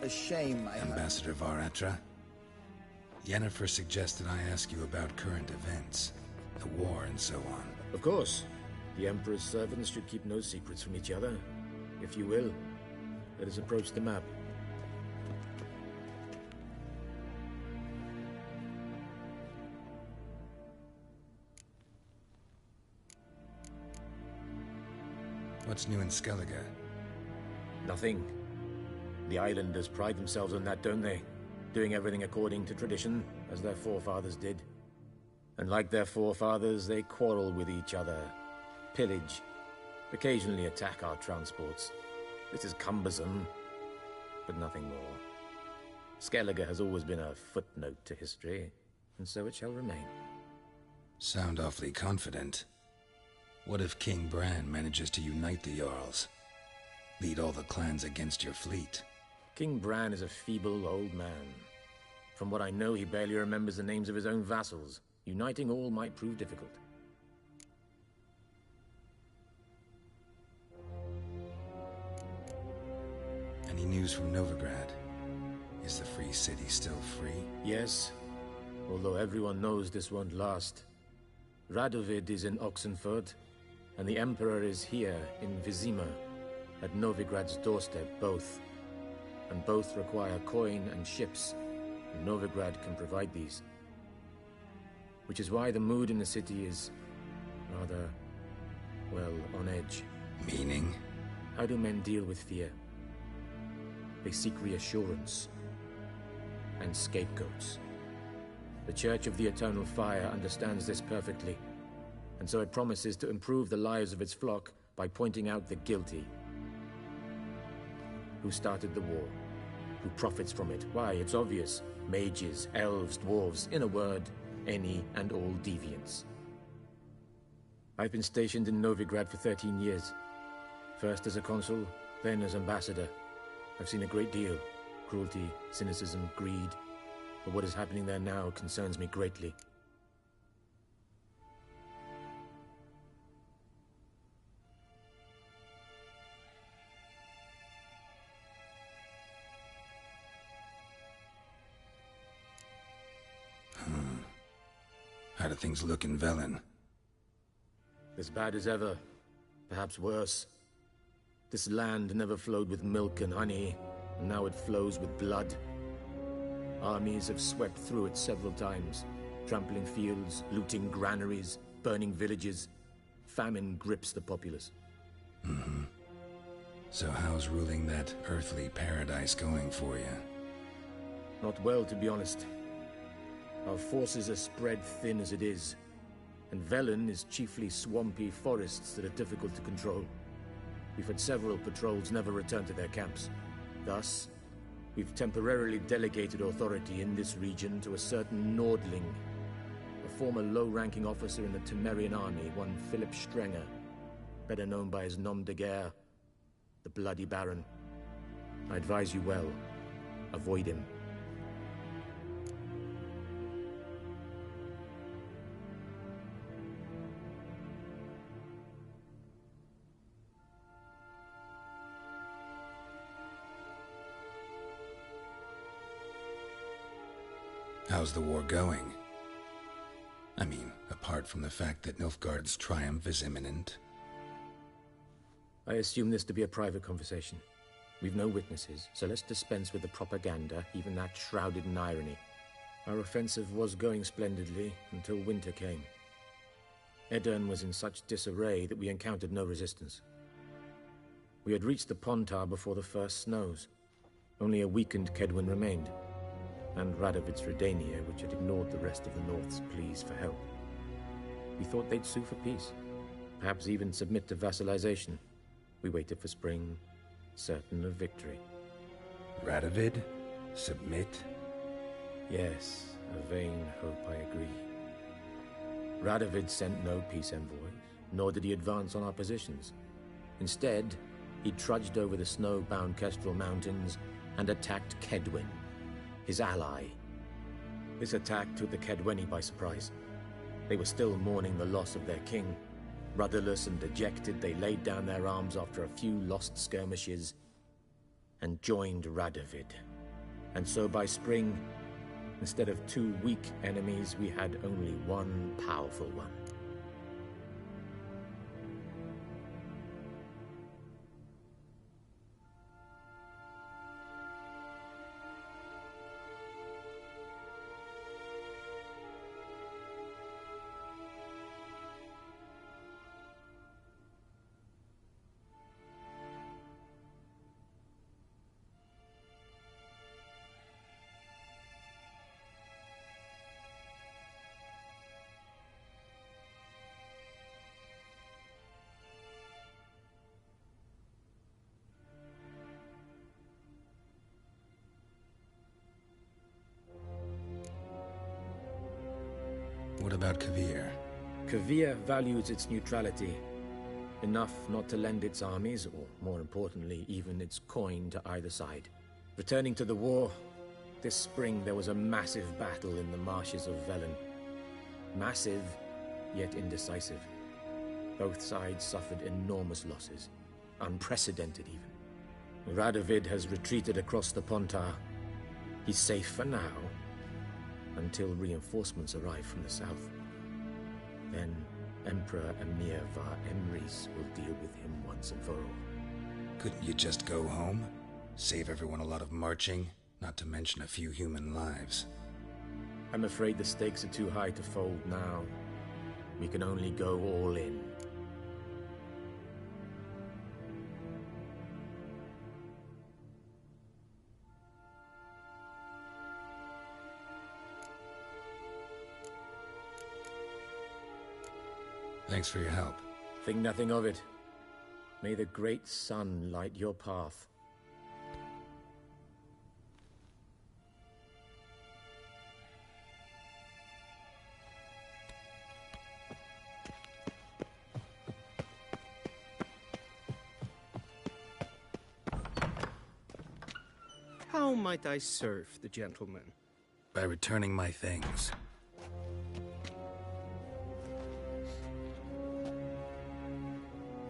A shame,
Ambassador Varatra. Yennefer suggested I ask you about current events, the war and so on.
Of course. The Emperor's servants should keep no secrets from each other. If you will, let us approach the map.
What's new in Skellige?
Nothing. The islanders pride themselves on that, don't they? Doing everything according to tradition, as their forefathers did. And like their forefathers, they quarrel with each other, pillage, occasionally attack our transports. This is cumbersome, but nothing more. Skellige has always been a footnote to history, and so it shall remain.
Sound awfully confident. What if King Bran manages to unite the Jarls? Lead all the clans against your fleet?
King Bran is a feeble old man. From what I know, he barely remembers the names of his own vassals. Uniting all might prove difficult.
Any news from Novigrad? Is the Free City still free?
Yes, although everyone knows this won't last. Radovid is in Oxenford, and the Emperor is here in Vizima, at Novigrad's doorstep, both. And both require coin and ships, and Novigrad can provide these. Which is why the mood in the city is rather, well, on edge.
Meaning?
How do men deal with fear? They seek reassurance and scapegoats. The Church of the Eternal Fire understands this perfectly, and so it promises to improve the lives of its flock by pointing out the guilty. Who started the war? Who profits from it? Why, it's obvious. Mages, elves, dwarves, in a word, any and all deviants. I've been stationed in Novigrad for 13 years. First as a consul, then as ambassador. I've seen a great deal. Cruelty, cynicism, greed. But what is happening there now concerns me greatly.
How do things look in Velen?
As bad as ever. Perhaps worse. This land never flowed with milk and honey, and now it flows with blood. Armies have swept through it several times, trampling fields, looting granaries, burning villages. Famine grips the populace.
Mm-hmm. So how's ruling that earthly paradise going for you?
Not well, to be honest. Our forces are spread thin as it is, and Velen is chiefly swampy forests that are difficult to control. We've had several patrols never return to their camps. Thus, we've temporarily delegated authority in this region to a certain Nordling, a former low-ranking officer in the Temerian army, one Philip Strenger, better known by his nom de guerre, the Bloody Baron. I advise you well. Avoid him.
How's the war going? I mean, apart from the fact that Nilfgaard's triumph is imminent.
I assume this to be a private conversation. We've no witnesses, so let's dispense with the propaganda, even that shrouded in irony. Our offensive was going splendidly until winter came. Edirn was in such disarray that we encountered no resistance. We had reached the Pontar before the first snows. Only a weakened Kedwin remained, and Radovid's Redania, which had ignored the rest of the North's pleas for help. We thought they'd sue for peace, perhaps even submit to vassalization. We waited for spring, certain of victory.
Radovid? Submit?
Yes, a vain hope, I agree. Radovid sent no peace envoys, nor did he advance on our positions. Instead, he trudged over the snow-bound Kestrel Mountains and attacked Kedwin, his ally. This attack took the Kedweni by surprise. They were still mourning the loss of their king. Rudderless and dejected, they laid down their arms after a few lost skirmishes and joined Radovid. And so by spring, instead of two weak enemies, we had only one powerful one.
What about Kavir?
Kavir values its neutrality, enough not to lend its armies, or more importantly, even its coin to either side. Returning to the war, this spring there was a massive battle in the marshes of Velen. Massive, yet indecisive. Both sides suffered enormous losses, unprecedented even. Radovid has retreated across the Pontar. He's safe for now, until reinforcements arrive from the south. Then Emperor Emir var Emrys will deal with him once and for all.
Couldn't you just go home? Save everyone a lot of marching, not to mention a few human lives.
I'm afraid the stakes are too high to fold now. We can only go all in.
Thanks for your help.
Think nothing of it. May the great sun light your path.
How might I serve the gentleman?
By returning my things.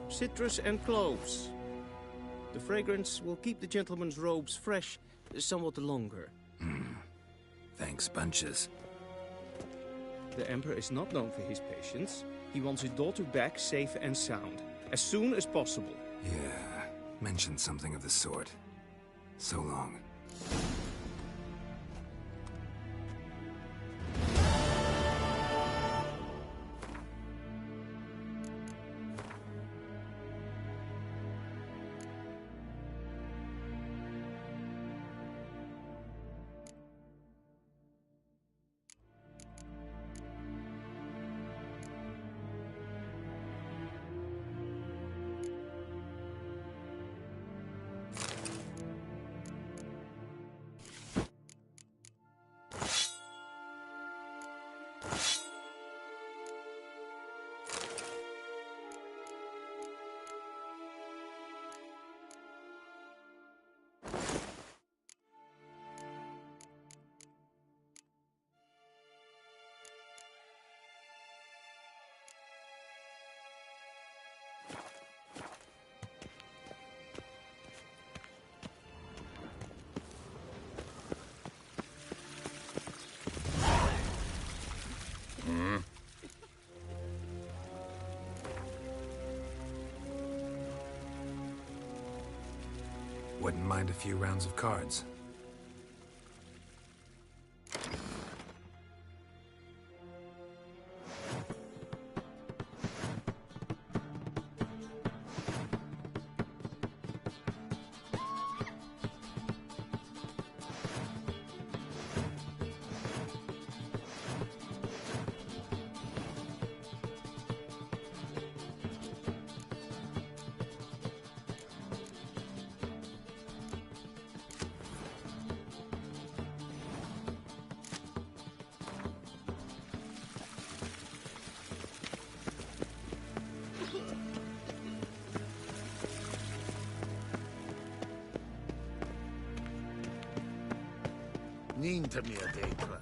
Citrus and cloves. The fragrance will keep the gentleman's robes fresh somewhat longer.
Thanks, bunches.
The Emperor is not known for his patience. He wants his daughter back safe and sound, as soon as possible.
Yeah, mentioned something of the sort. So long. Wouldn't mind a few rounds of cards.
Niente mia dentro.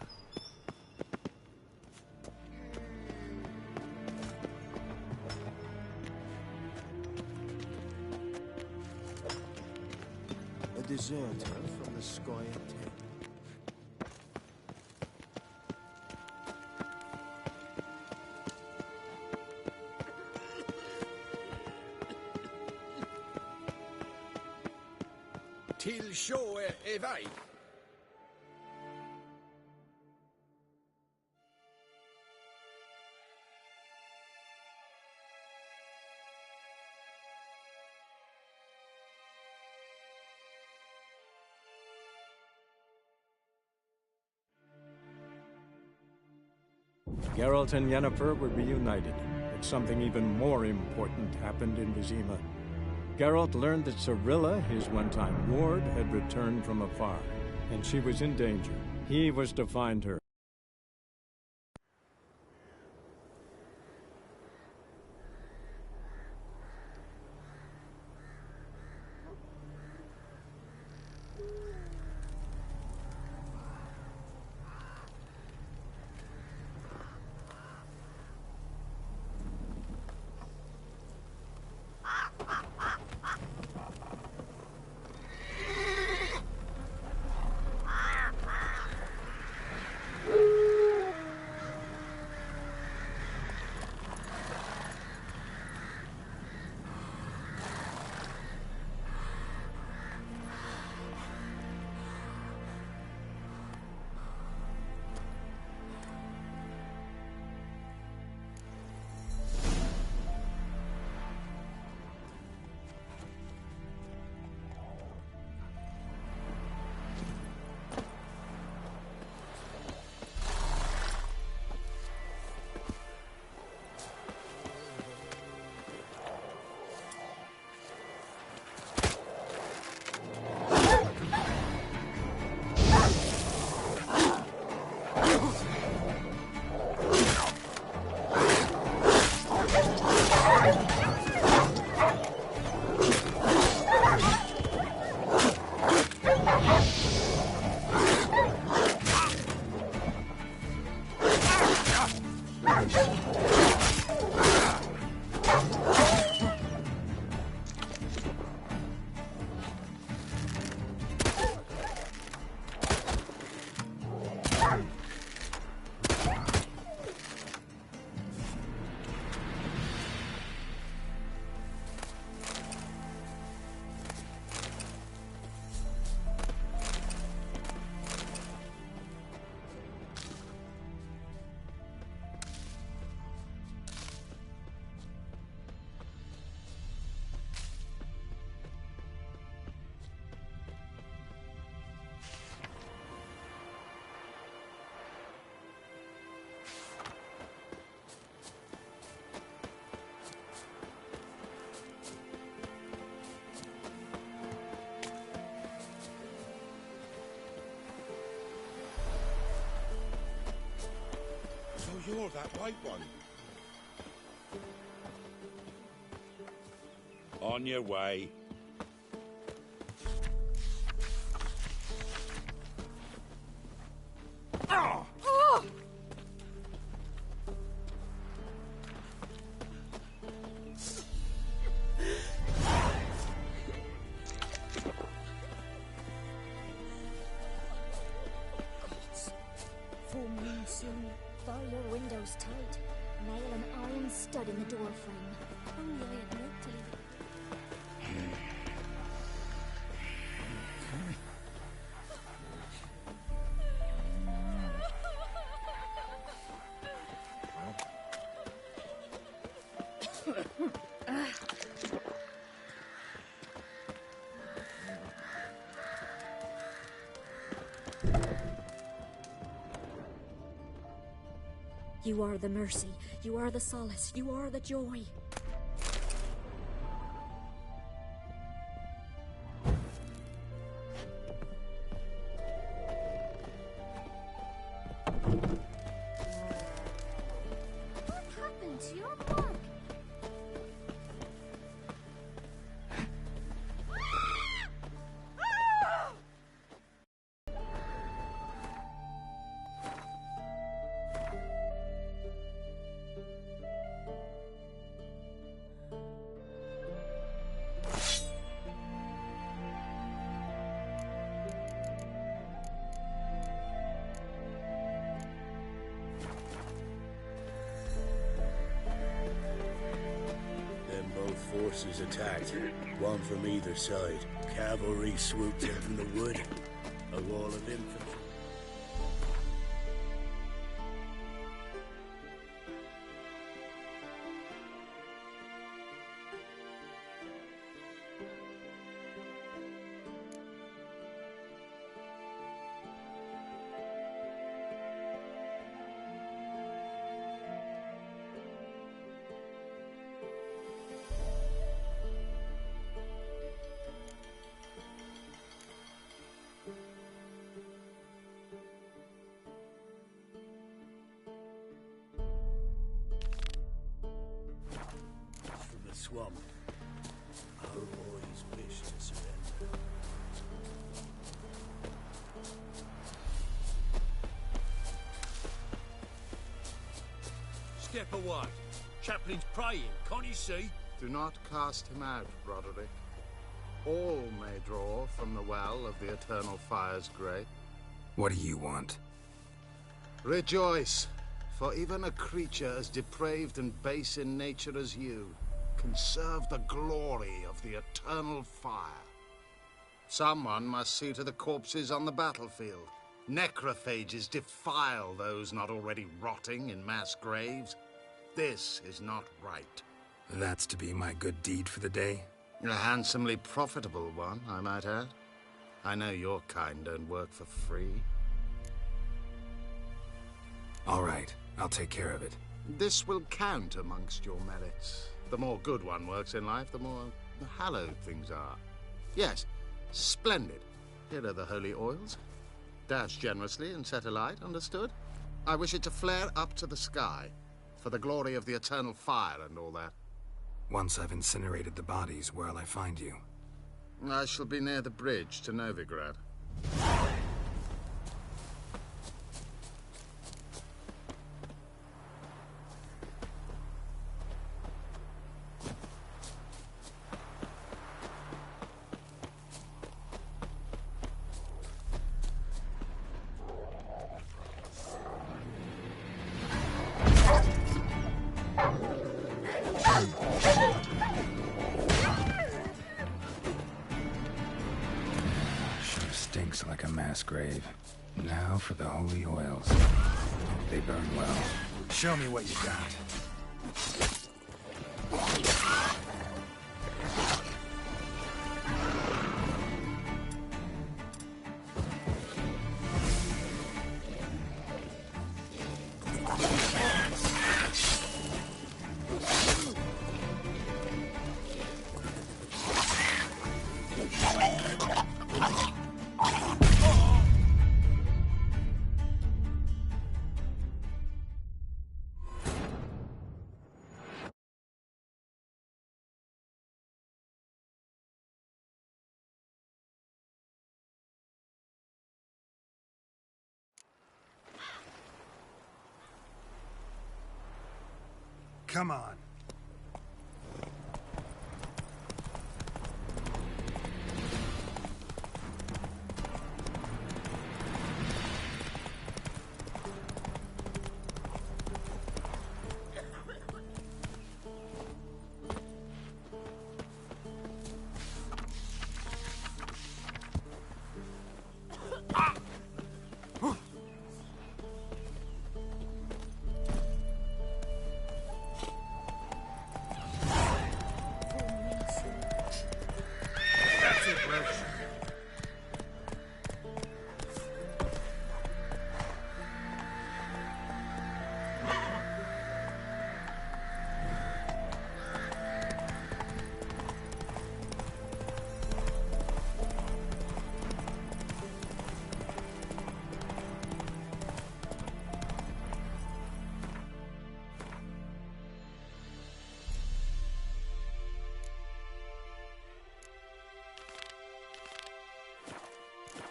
A deserter from the Scoia Tent.
Till show e vai.
Geralt and Yennefer were reunited, but something even more important happened in Vizima. Geralt learned that Cirilla, his one-time ward, had returned from afar, and she was in danger. He was to find her.
you're that white one.
On your way.
Oh!
Full moon soon. Bar your windows tight. Nail an iron stud in the door frame. Only I had milk to leave it. You are the mercy, you are the solace, you are the joy.
What happened to your mug?
Forces attacked, one from either side. Cavalry swooped in from the wood. A wall of infantry. Swamp. Our boys wish to surrender.
Step away. Chaplain's praying, can't you see?
Do not cast him out, Broderick. All may draw from the well of the eternal fire's grate.
What do you want?
Rejoice, for even a creature as depraved and base in nature as you can serve the glory of the eternal fire. Someone must see to the corpses on the battlefield. Necrophages defile those not already rotting in mass graves. This is not right.
That's to be my good deed for the day?
A handsomely profitable one, I might add. I know your kind don't work for free.
All right, I'll take care of it.
This will count amongst your merits. The more good one works in life, the more hallowed things are. Yes, splendid. Here are the holy oils. Dash generously and set alight, understood? I wish it to flare up to the sky, for the glory of the eternal fire and all that.
Once I've incinerated the bodies, where'll I find you?
I shall be near the bridge to Novigrad.
Sure stinks like a mass grave. Now for the holy oils. They burn well. Show me what you got. Come on.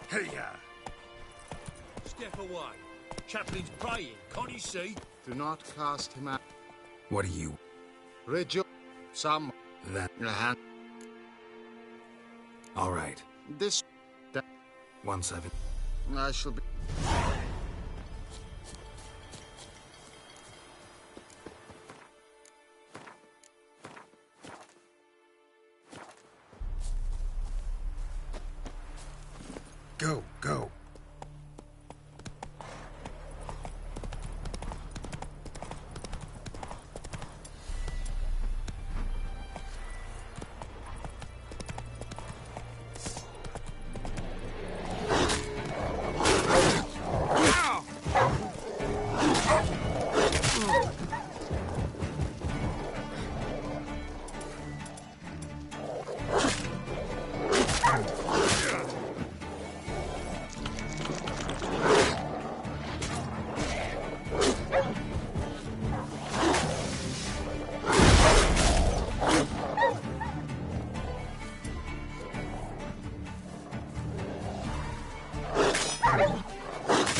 Hey-ya!
Step away. Chaplain's praying, can't you see?
Do not cast him out.
What are you?
Rejoice. Some.
That.
Your hand.
All right.
This. That.
1-7.
I shall be.
Go, go.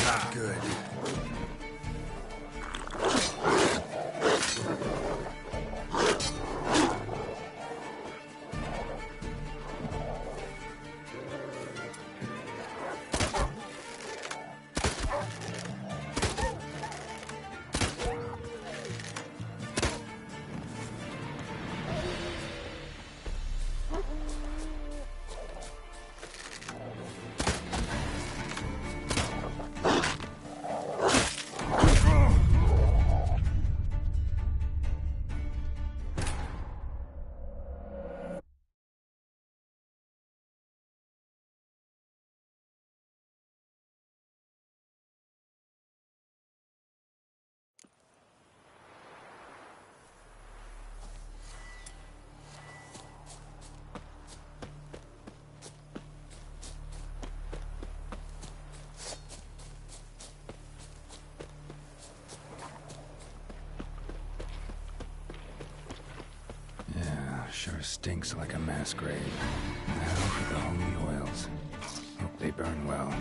Not good. Sure stinks like a mass grave. Now for the holy oils. Hope they burn well.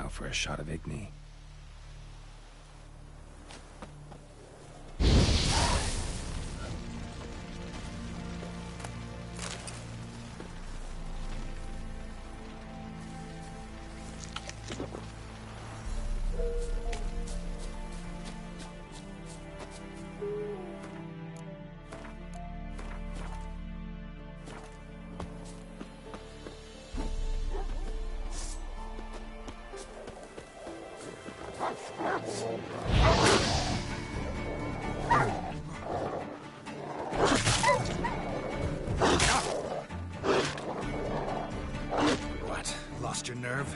Now for a shot of Igni. What? Lost your nerve?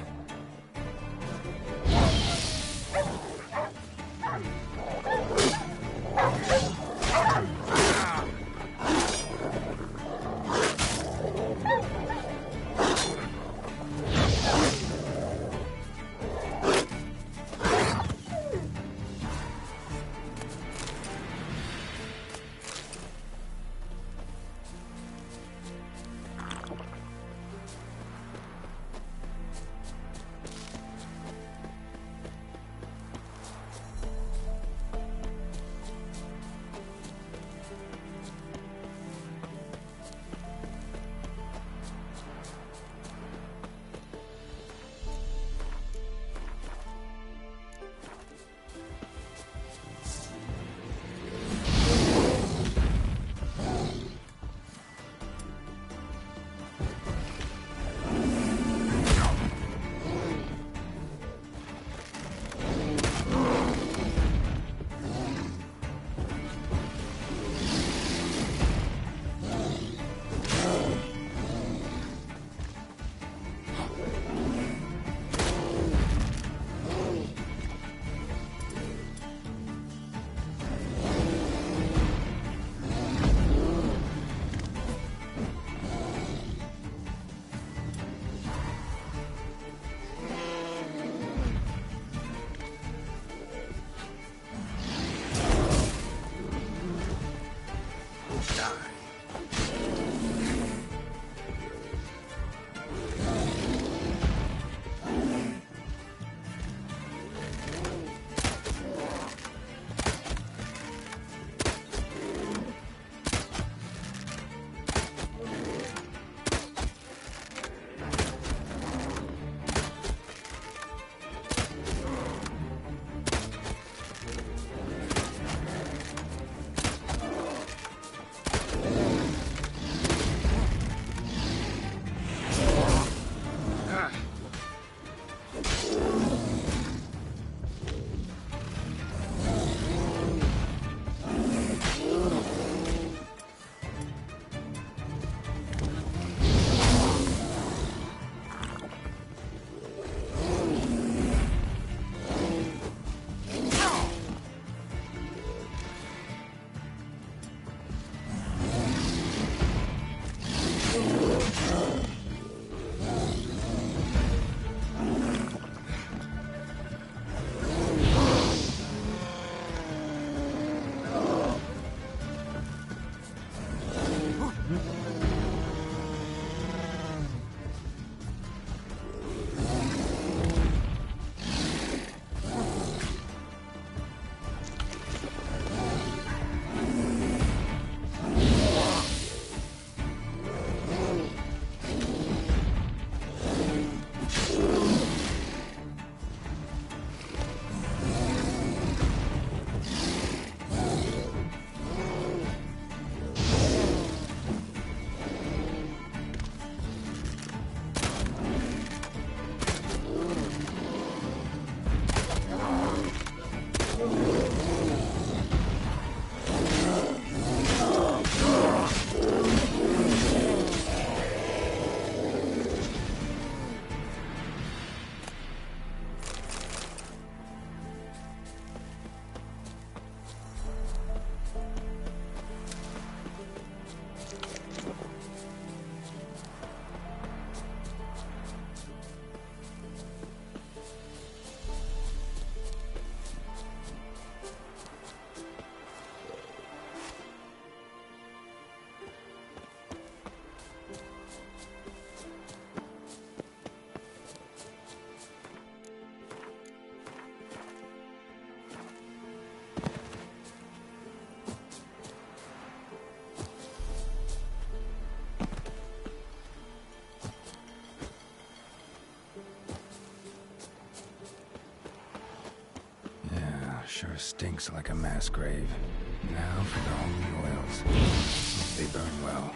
Sure stinks like a mass grave. Now for the holy oils. They burn well.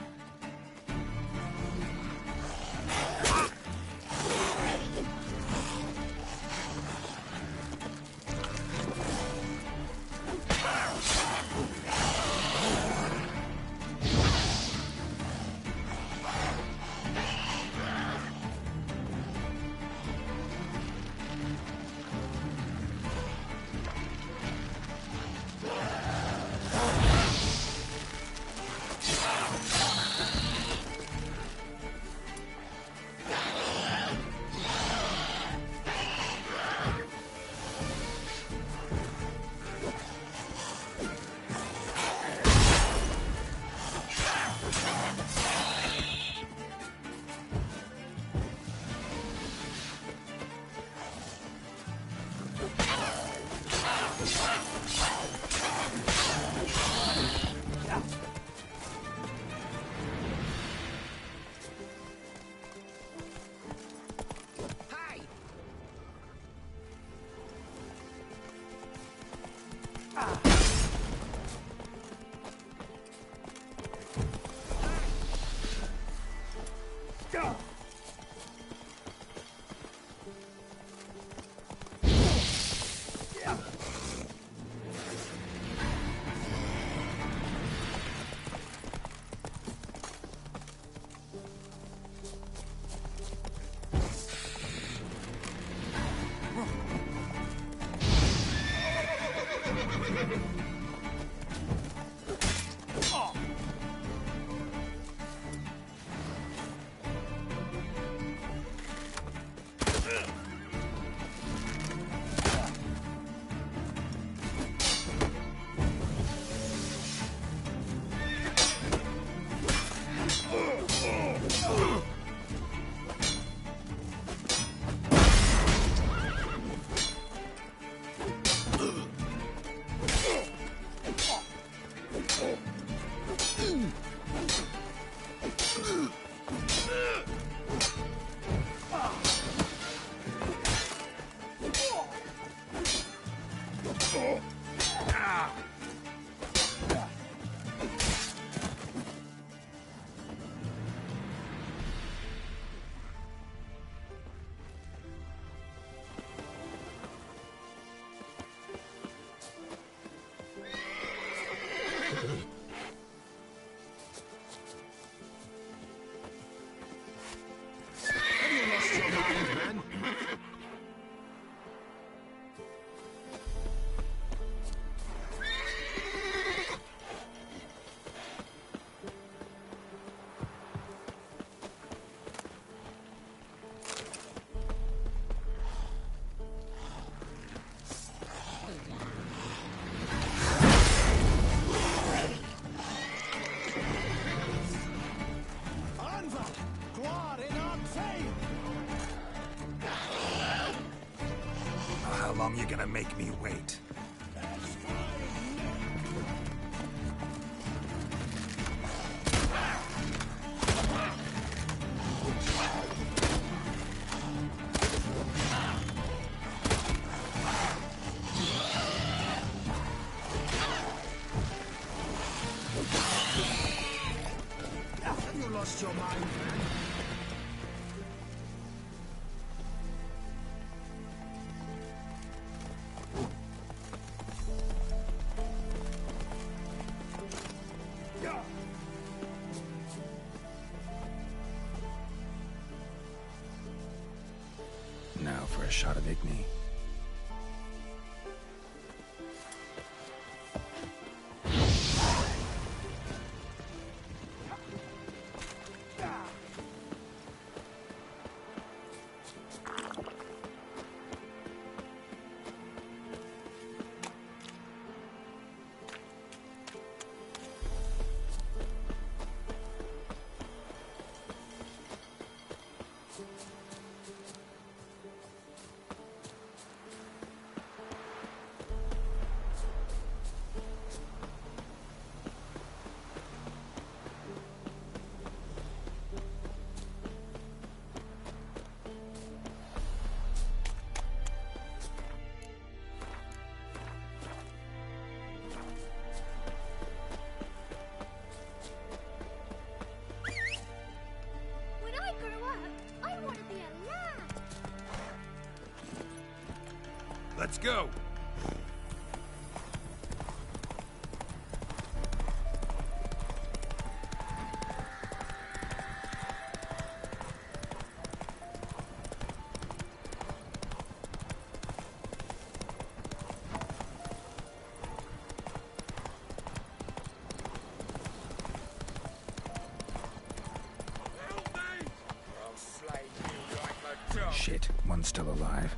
How long you gonna make me wait?
Have you lost your mind, man?
Now for a shot of Igni.
Let's go.
Shit, one's still alive.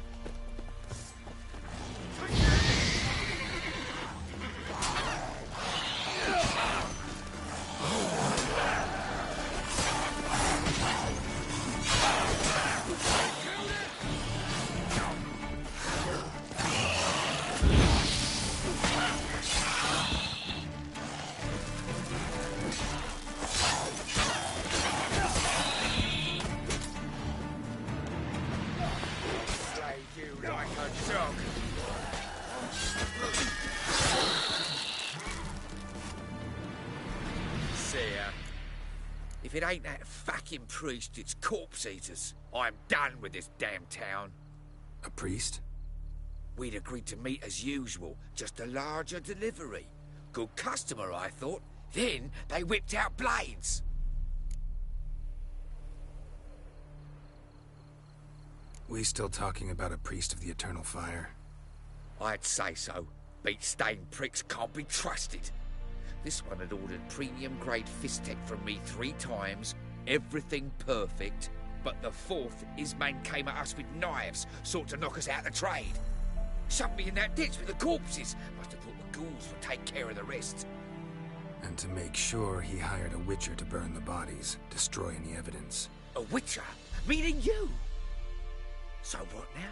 If it ain't that fucking priest, it's corpse eaters. I'm done with this damn town.
A priest?
We'd agreed to meet as usual, just a larger delivery. Good customer, I thought. Then they whipped out blades.
We still talking about a priest of the eternal fire?
I'd say so. Beat-stained pricks can't be trusted. This one had ordered premium-grade fist tech from me 3 times, everything perfect, but the 4th, his man came at us with knives, sought to knock us out of the trade. Shoved me in that ditch with the corpses. Must have thought the ghouls would take care of the rest.
And to make sure, he hired a witcher to burn the bodies, destroy any evidence.
A witcher? Meaning you? So what now?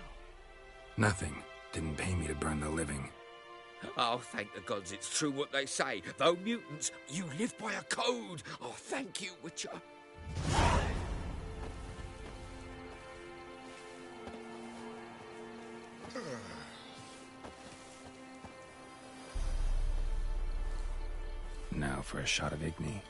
Nothing. Didn't pay me to burn the living.
Oh, thank the gods it's true what they say. Though mutants, you live by a code. Oh, thank you, Witcher.
Now for a shot of Igni.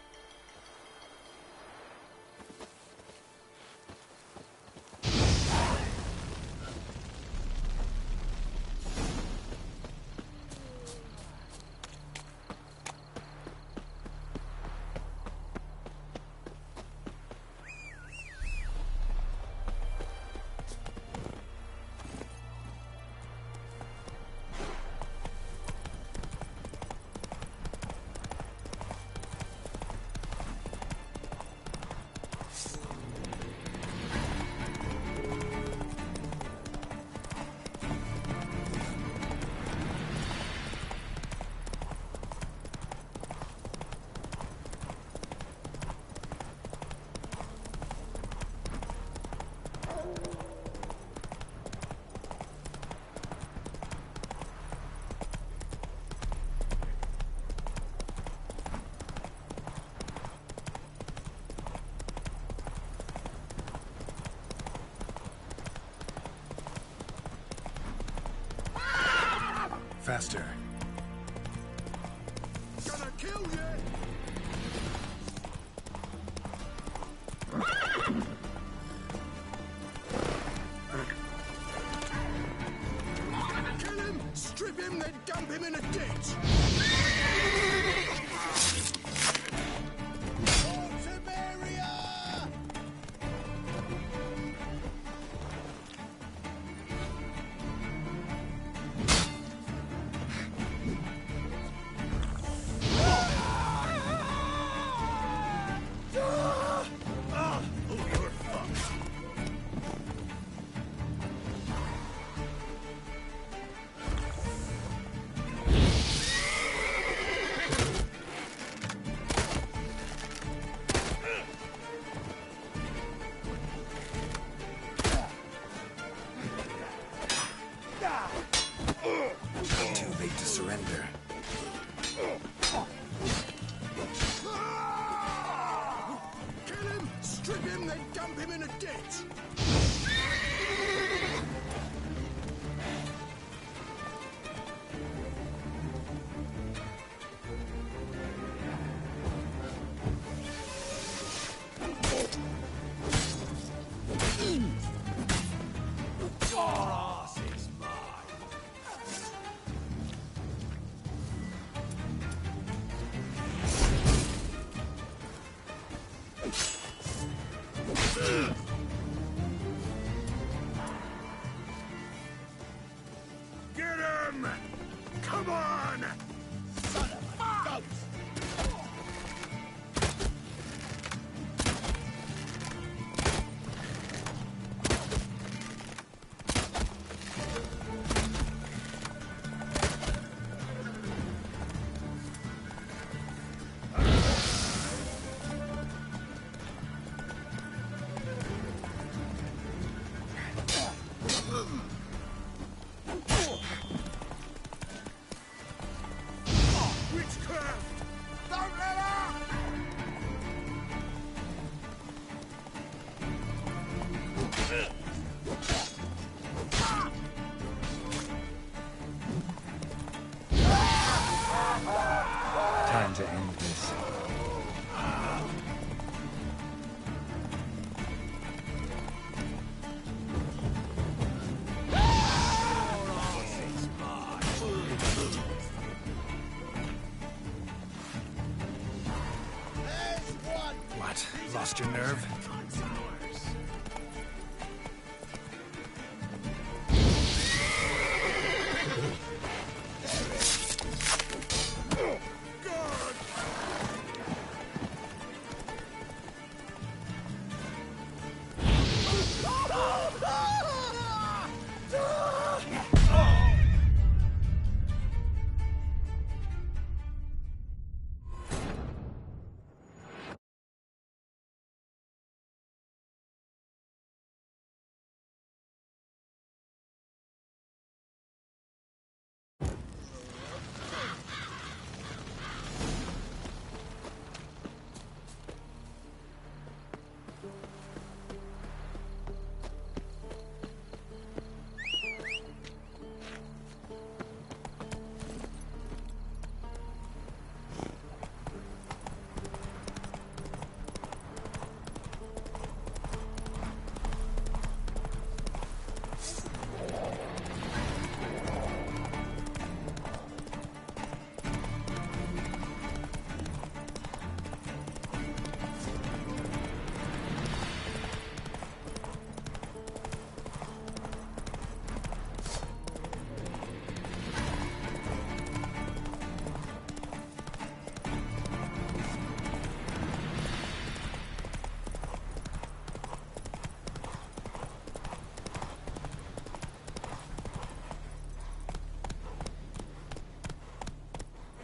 Faster.
Gonna kill you! Kill him, strip him, then dump him in a ditch!
Too late to surrender.
Kill him, strip him, then dump him in a ditch!
What? Lost your nerve?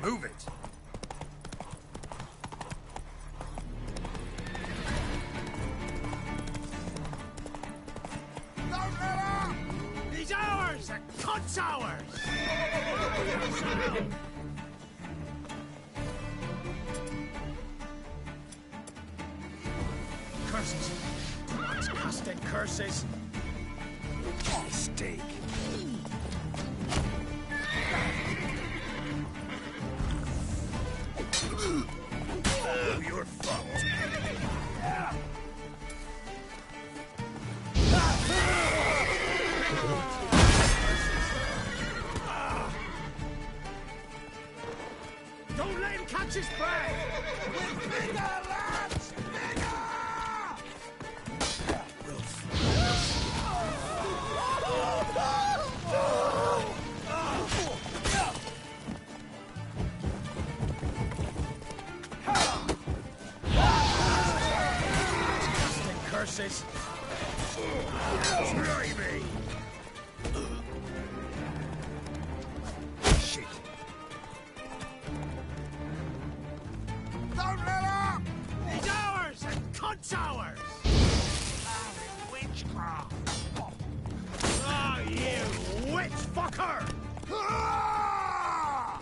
Move it!
Don't let up! He's ours! The cunt's ours! Curses! God's cussed curses!
Mistake.
Oh, you're fucked. Don't let him catch his prey! We're bigger, lads! Bigger! Curses! Try me! Shit! Don't let up! He's ours! And cunt's ours! Witchcraft! Oh, you witch fucker! Ah!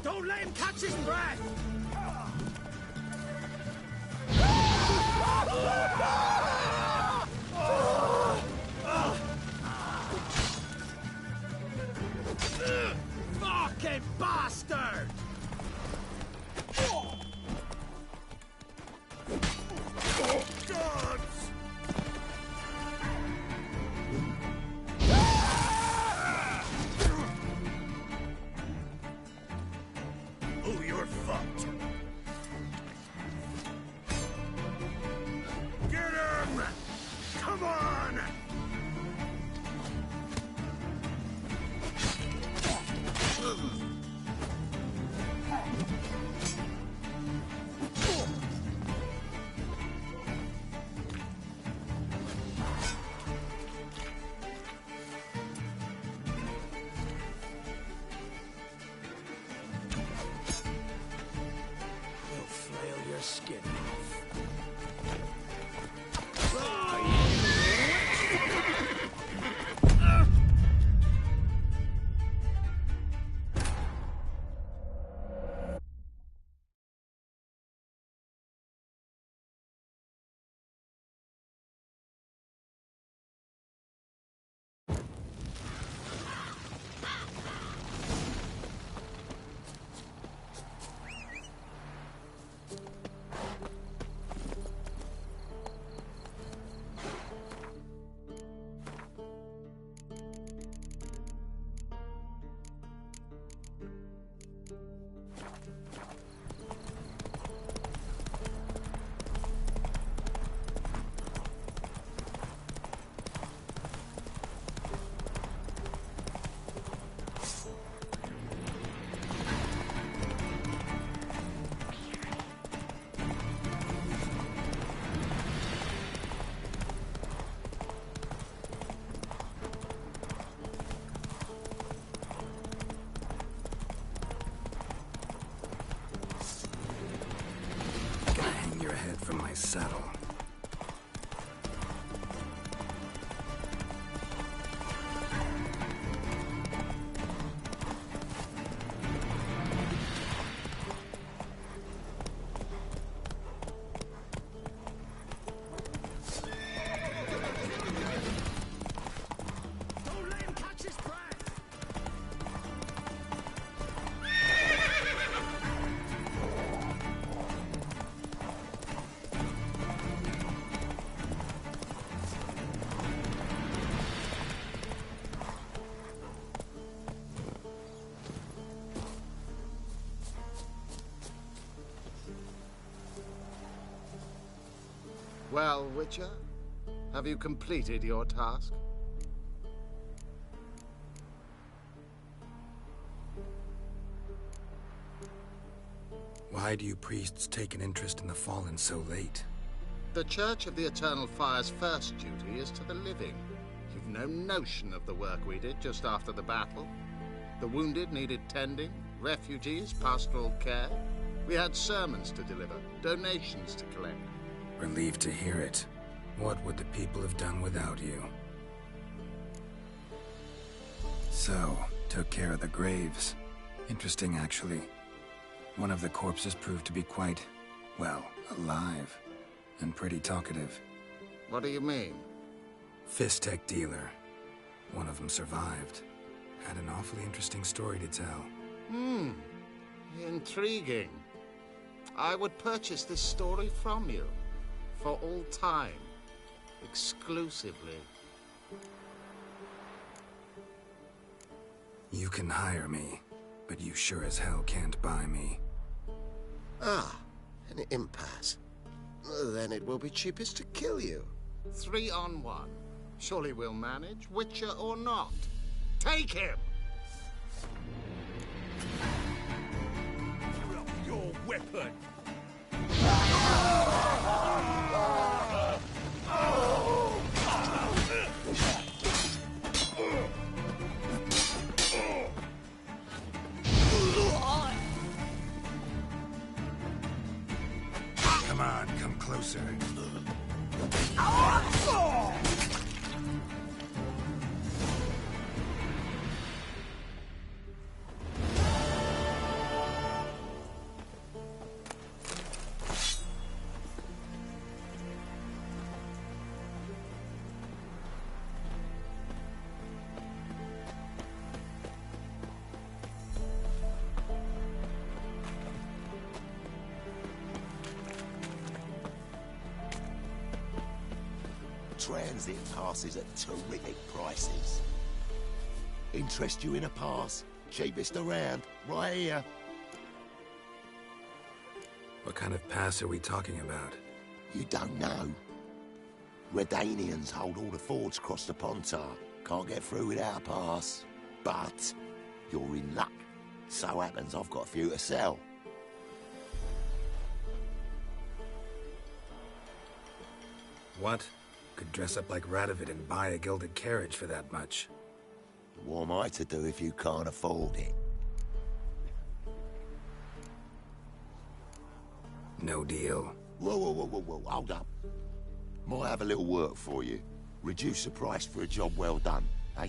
Don't let him catch his breath! Fucking bastard! Gods! Oh, you're fucked. Get him! Come on! You'll flail your skin off.
from my saddle.
Well, Witcher, have you completed your task?
Why do you priests take an interest in the fallen so late?
The Church of the Eternal Fire's first duty is to the living. You've no notion of the work we did just after the battle. The wounded needed tending, refugees, pastoral care. We had sermons to deliver, donations to collect.
Relieved to hear it. What would the people have done without you? So, took care of the graves. Interesting, actually. One of the corpses proved to be quite, well, alive. And pretty talkative.
What do you mean?
Fist tech dealer. One of them survived. Had an awfully interesting story to tell.
Intriguing. I would purchase this story from you. For all time. Exclusively.
You can hire me, but you sure as hell can't buy me.
Ah, an impasse. Then it will be cheapest to kill you.
3 on 1. Surely we'll manage, Witcher or not. Take him!
Drop your weapon!
Come on, come closer.
Transit passes at terrific prices. Interest you in a pass? Cheapest around, right here.
What kind of pass are we talking about?
You don't know. Redanians hold all the fords across the Pontar. Can't get through without a pass. But you're in luck. So happens I've got a few to sell.
What? Could dress up like Radovid and buy a gilded carriage for that much.
What am I to do if you can't afford it?
No deal.
Whoa, hold up. Might have a little work for you. Reduce the price for a job well done, eh?